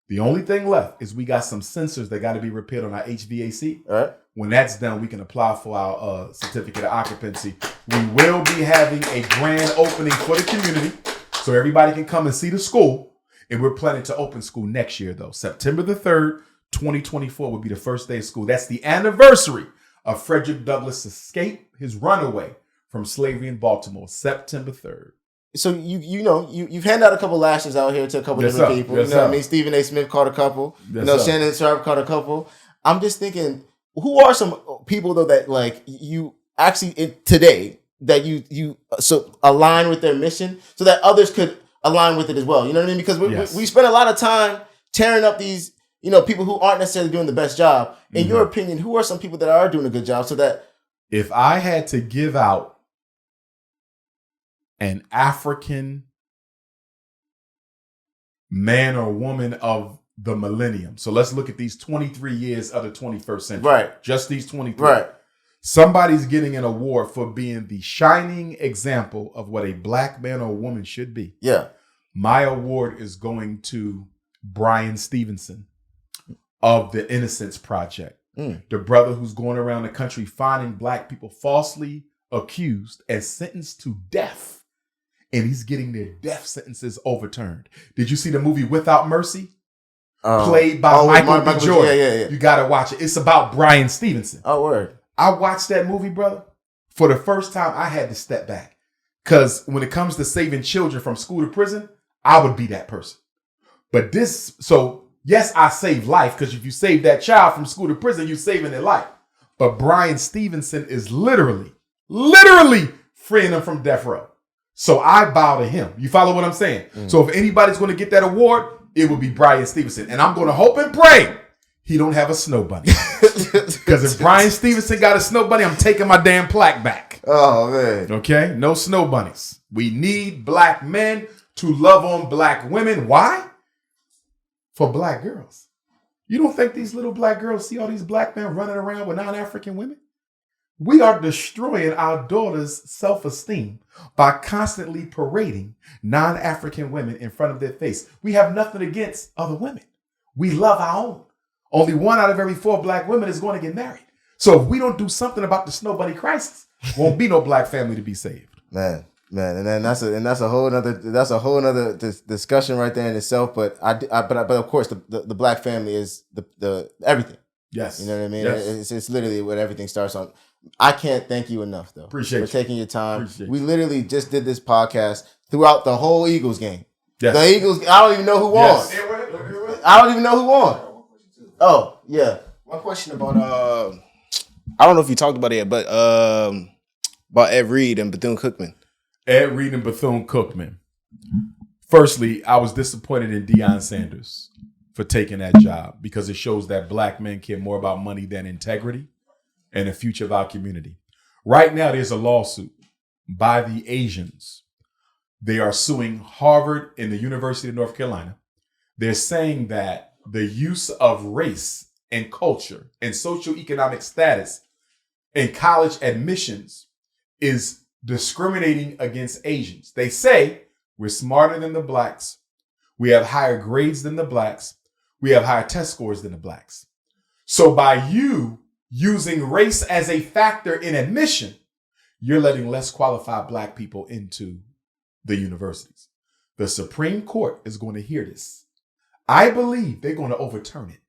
The only thing left is we got some sensors that got to be repaired on our HVAC. All right. When that's done, we can apply for our certificate of occupancy. We will be having a grand opening for the community so everybody can come and see the school. And we're planning to open school next year, though. September the 3rd, 2024 will be the first day of school. That's the anniversary of Frederick Douglass' escape, his runaway from slavery in Baltimore, September 3rd. So you've handed out a couple lashes out here to a couple different people. Yes, you know what I mean? Stephen A. Smith caught a couple. Yes, Shannon Sharp caught a couple. I'm just thinking, who are some people though that like you actually today that you so align with their mission so that others could align with it as well? You know what I mean? Because we spend a lot of time tearing up these people who aren't necessarily doing the best job. In your opinion, who are some people that are doing a good job so that if I had to give out an African man or woman of the millennium. So let's look at these 23 years of the 21st century. Right. Just these 23. Right. Somebody's getting an award for being the shining example of what a black man or woman should be. Yeah. My award is going to Brian Stevenson of the Innocence Project. The brother who's going around the country finding black people falsely accused and sentenced to death. And he's getting their death sentences overturned. Did you see the movie Without Mercy? Played by Michael B. Jordan. Yeah. You got to watch it. It's about Brian Stevenson. Oh, word. I watched that movie, brother. For the first time, I had to step back. Because when it comes to saving children from school to prison, I would be that person. But yes, I save life. Because if you save that child from school to prison, you're saving their life. But Brian Stevenson is literally freeing them from death row. So I bow to him. You follow what I'm saying? So if anybody's going to get that award, it will be Brian Stevenson. And I'm going to hope and pray he don't have a snow bunny. Because if Brian Stevenson got a snow bunny, I'm taking my damn plaque back. Oh, man. Okay? No snow bunnies. We need black men to love on black women. Why? For black girls. You don't think these little black girls see all these black men running around with non-African women? We are destroying our daughters' self-esteem by constantly parading non-African women in front of their face. We have nothing against other women. We love our own. Only 1 out of every 4 black women is going to get married. So if we don't do something about the snow bunny crisis, won't be no black family to be saved. Man, and then that's a whole nother discussion right there in itself. But but of course the black family is the everything. Yes. You know what I mean? Yes. It's literally what everything starts on. I can't thank you enough, though. Appreciate for you. taking your time. Appreciate we literally just did this podcast throughout the whole Eagles game. Yes. The Eagles, I don't even know who won. Yes. I don't even know who won. Oh, yeah. One question about, I don't know if you talked about it yet, but about Ed Reed and Bethune Cookman. Ed Reed and Bethune-Cookman. Firstly, I was disappointed in Deion Sanders for taking that job because it shows that black men care more about money than integrity and the future of our community. Right now, there's a lawsuit by the Asians. They are suing Harvard and the University of North Carolina. They're saying that the use of race and culture and socioeconomic status in college admissions is discriminating against Asians. They say we're smarter than the blacks. We have higher grades than the blacks. We have higher test scores than the blacks. So by you using race as a factor in admission, you're letting less qualified black people into the universities. The Supreme Court is going to hear this. I believe they're going to overturn it.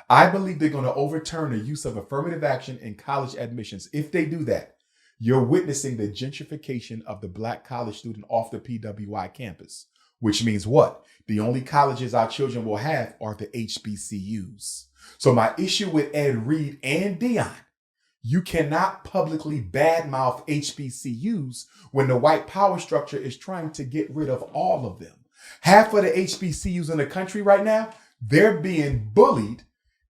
I believe they're going to overturn the use of affirmative action in college admissions. If they do that, you're witnessing the gentrification of the black college student off the PWI campus, which means what? The only colleges our children will have are the HBCUs. So my issue with Ed Reed and Deion, you cannot publicly badmouth HBCUs when the white power structure is trying to get rid of all of them. Half of the HBCUs in the country right now, they're being bullied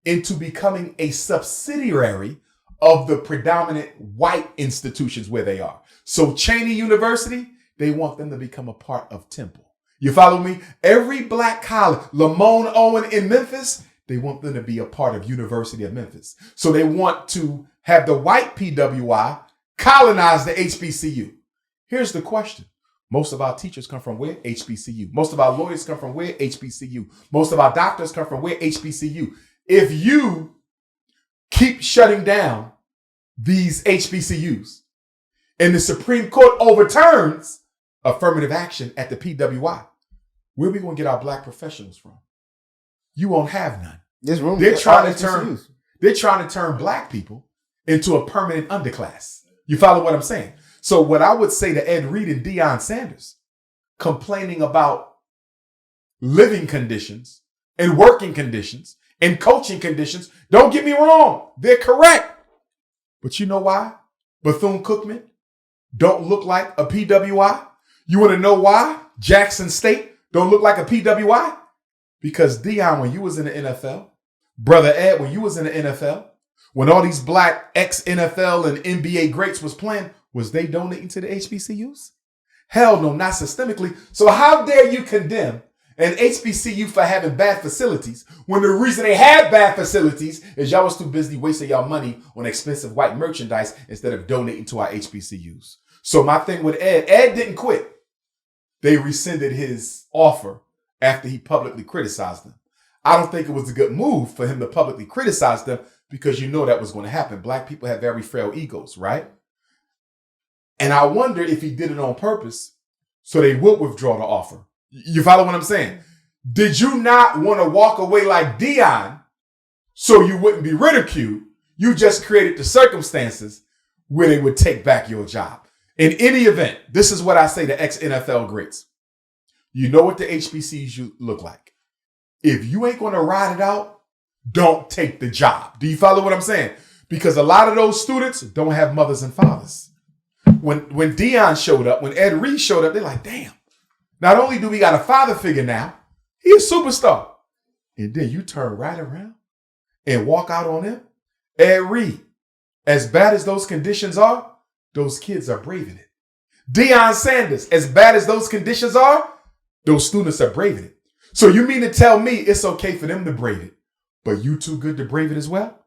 into becoming a subsidiary of the predominant white institutions where they are. So Cheney University, they want them to become a part of Temple. You follow me? Every black college, Lamone Owen in Memphis, they want them to be a part of University of Memphis. So they want to have the white PWI colonize the HBCU. Here's the question. Most of our teachers come from where? HBCU. Most of our lawyers come from where? HBCU. Most of our doctors come from where? HBCU. If you keep shutting down these HBCUs and the Supreme Court overturns affirmative action at the PWI, where are we going to get our black professionals from? You won't have none. This room, They're trying to turn black people into a permanent underclass. You follow what I'm saying? So what I would say to Ed Reed and Deion Sanders, complaining about living conditions and working conditions and coaching conditions, don't get me wrong, they're correct. But you know why Bethune-Cookman don't look like a PWI? You want to know why Jackson State don't look like a PWI? Because Deion, when you was in the NFL, Brother Ed, when you was in the NFL, when all these black ex-NFL and NBA greats was playing, was they donating to the HBCUs? Hell no, not systemically. So how dare you condemn an HBCU for having bad facilities when the reason they had bad facilities is y'all was too busy wasting y'all money on expensive white merchandise instead of donating to our HBCUs. So my thing with Ed didn't quit. They rescinded his offer after he publicly criticized them. I don't think it was a good move for him to publicly criticize them because you know that was going to happen. Black people have very frail egos, right? And I wondered if he did it on purpose so they would withdraw the offer. You follow what I'm saying? Did you not want to walk away like Deion so you wouldn't be ridiculed? You just created the circumstances where they would take back your job. In any event, this is what I say to ex-NFL greats. You know what the HBCUs look like. If you ain't going to ride it out, don't take the job. Do you follow what I'm saying? Because a lot of those students don't have mothers and fathers. When Deion showed up, when Ed Reed showed up, they're like, damn. Not only do we got a father figure now, he's a superstar. And then you turn right around and walk out on him. Ed Reed, as bad as those conditions are, those kids are braving it. Deion Sanders, as bad as those conditions are, those students are braving it. So you mean to tell me it's okay for them to brave it, but you too good to brave it as well?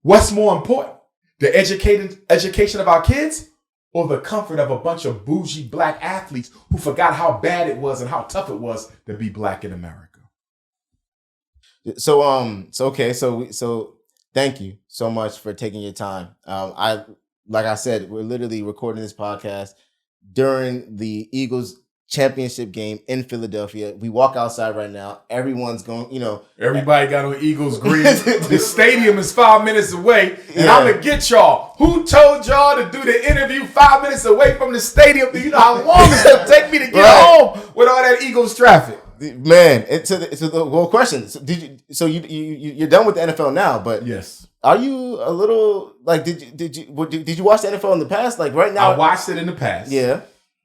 What's more important? The education of our kids or the comfort of a bunch of bougie black athletes who forgot how bad it was and how tough it was to be black in America? So thank you so much for taking your time. Like I said, we're literally recording this podcast during the Eagles championship game in Philadelphia. We walk outside right now. Everyone's going, Everybody got on Eagles green. The stadium is 5 minutes away. And I'm going to get y'all. Who told y'all to do the interview 5 minutes away from the stadium? Do you know how long it's going to take me to get home with all that Eagles traffic? Man, it's the question. So you're done with the NFL now, but yes. Are you a little like did you watch the NFL in the past? Like right now, I watched it in the past. Yeah.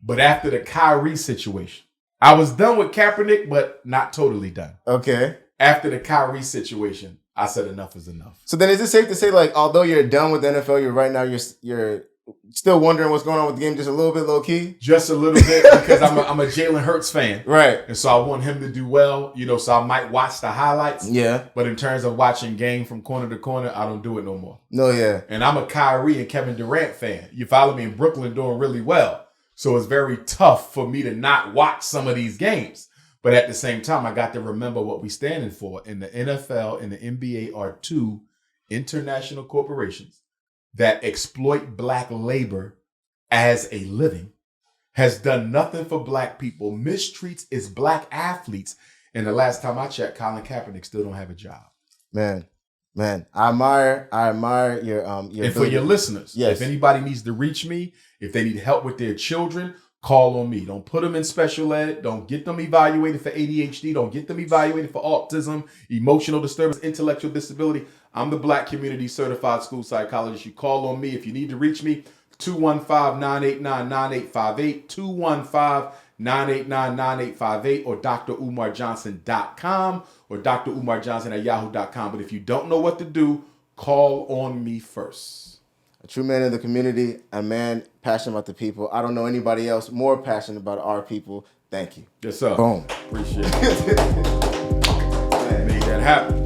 But after the Kyrie situation, I was done with Kaepernick, but not totally done. Okay. After the Kyrie situation, I said enough is enough. So then, is it safe to say, like, although you're done with the NFL, you're still wondering what's going on with the game, just a little bit low key? Just a little bit, because I'm a Jalen Hurts fan, right? And so I want him to do well, so I might watch the highlights. Yeah. But in terms of watching game from corner to corner, I don't do it no more. No, yeah. And I'm a Kyrie and Kevin Durant fan. You follow me? In Brooklyn doing really well. So it's very tough for me to not watch some of these games. But at the same time, I got to remember what we're standing for. And the NFL and the NBA are two international corporations that exploit black labor as a living, has done nothing for black people, mistreats its black athletes. And the last time I checked, Colin Kaepernick still don't have a job. Man, I admire your and for your listeners, yes. If anybody needs to reach me, if they need help with their children, call on me. Don't put them in special ed. Don't get them evaluated for ADHD. Don't get them evaluated for autism, emotional disturbance, intellectual disability. I'm the Black Community Certified School Psychologist. You call on me if you need to reach me. 215-989-9858, 215-989-9858, or drumarjohnson.com or drumarjohnson@yahoo.com. But if you don't know what to do, call on me first. A true man of the community, a man passionate about the people. I don't know anybody else more passionate about our people. Thank you. Yes, sir. Boom. Appreciate it. Made that happen.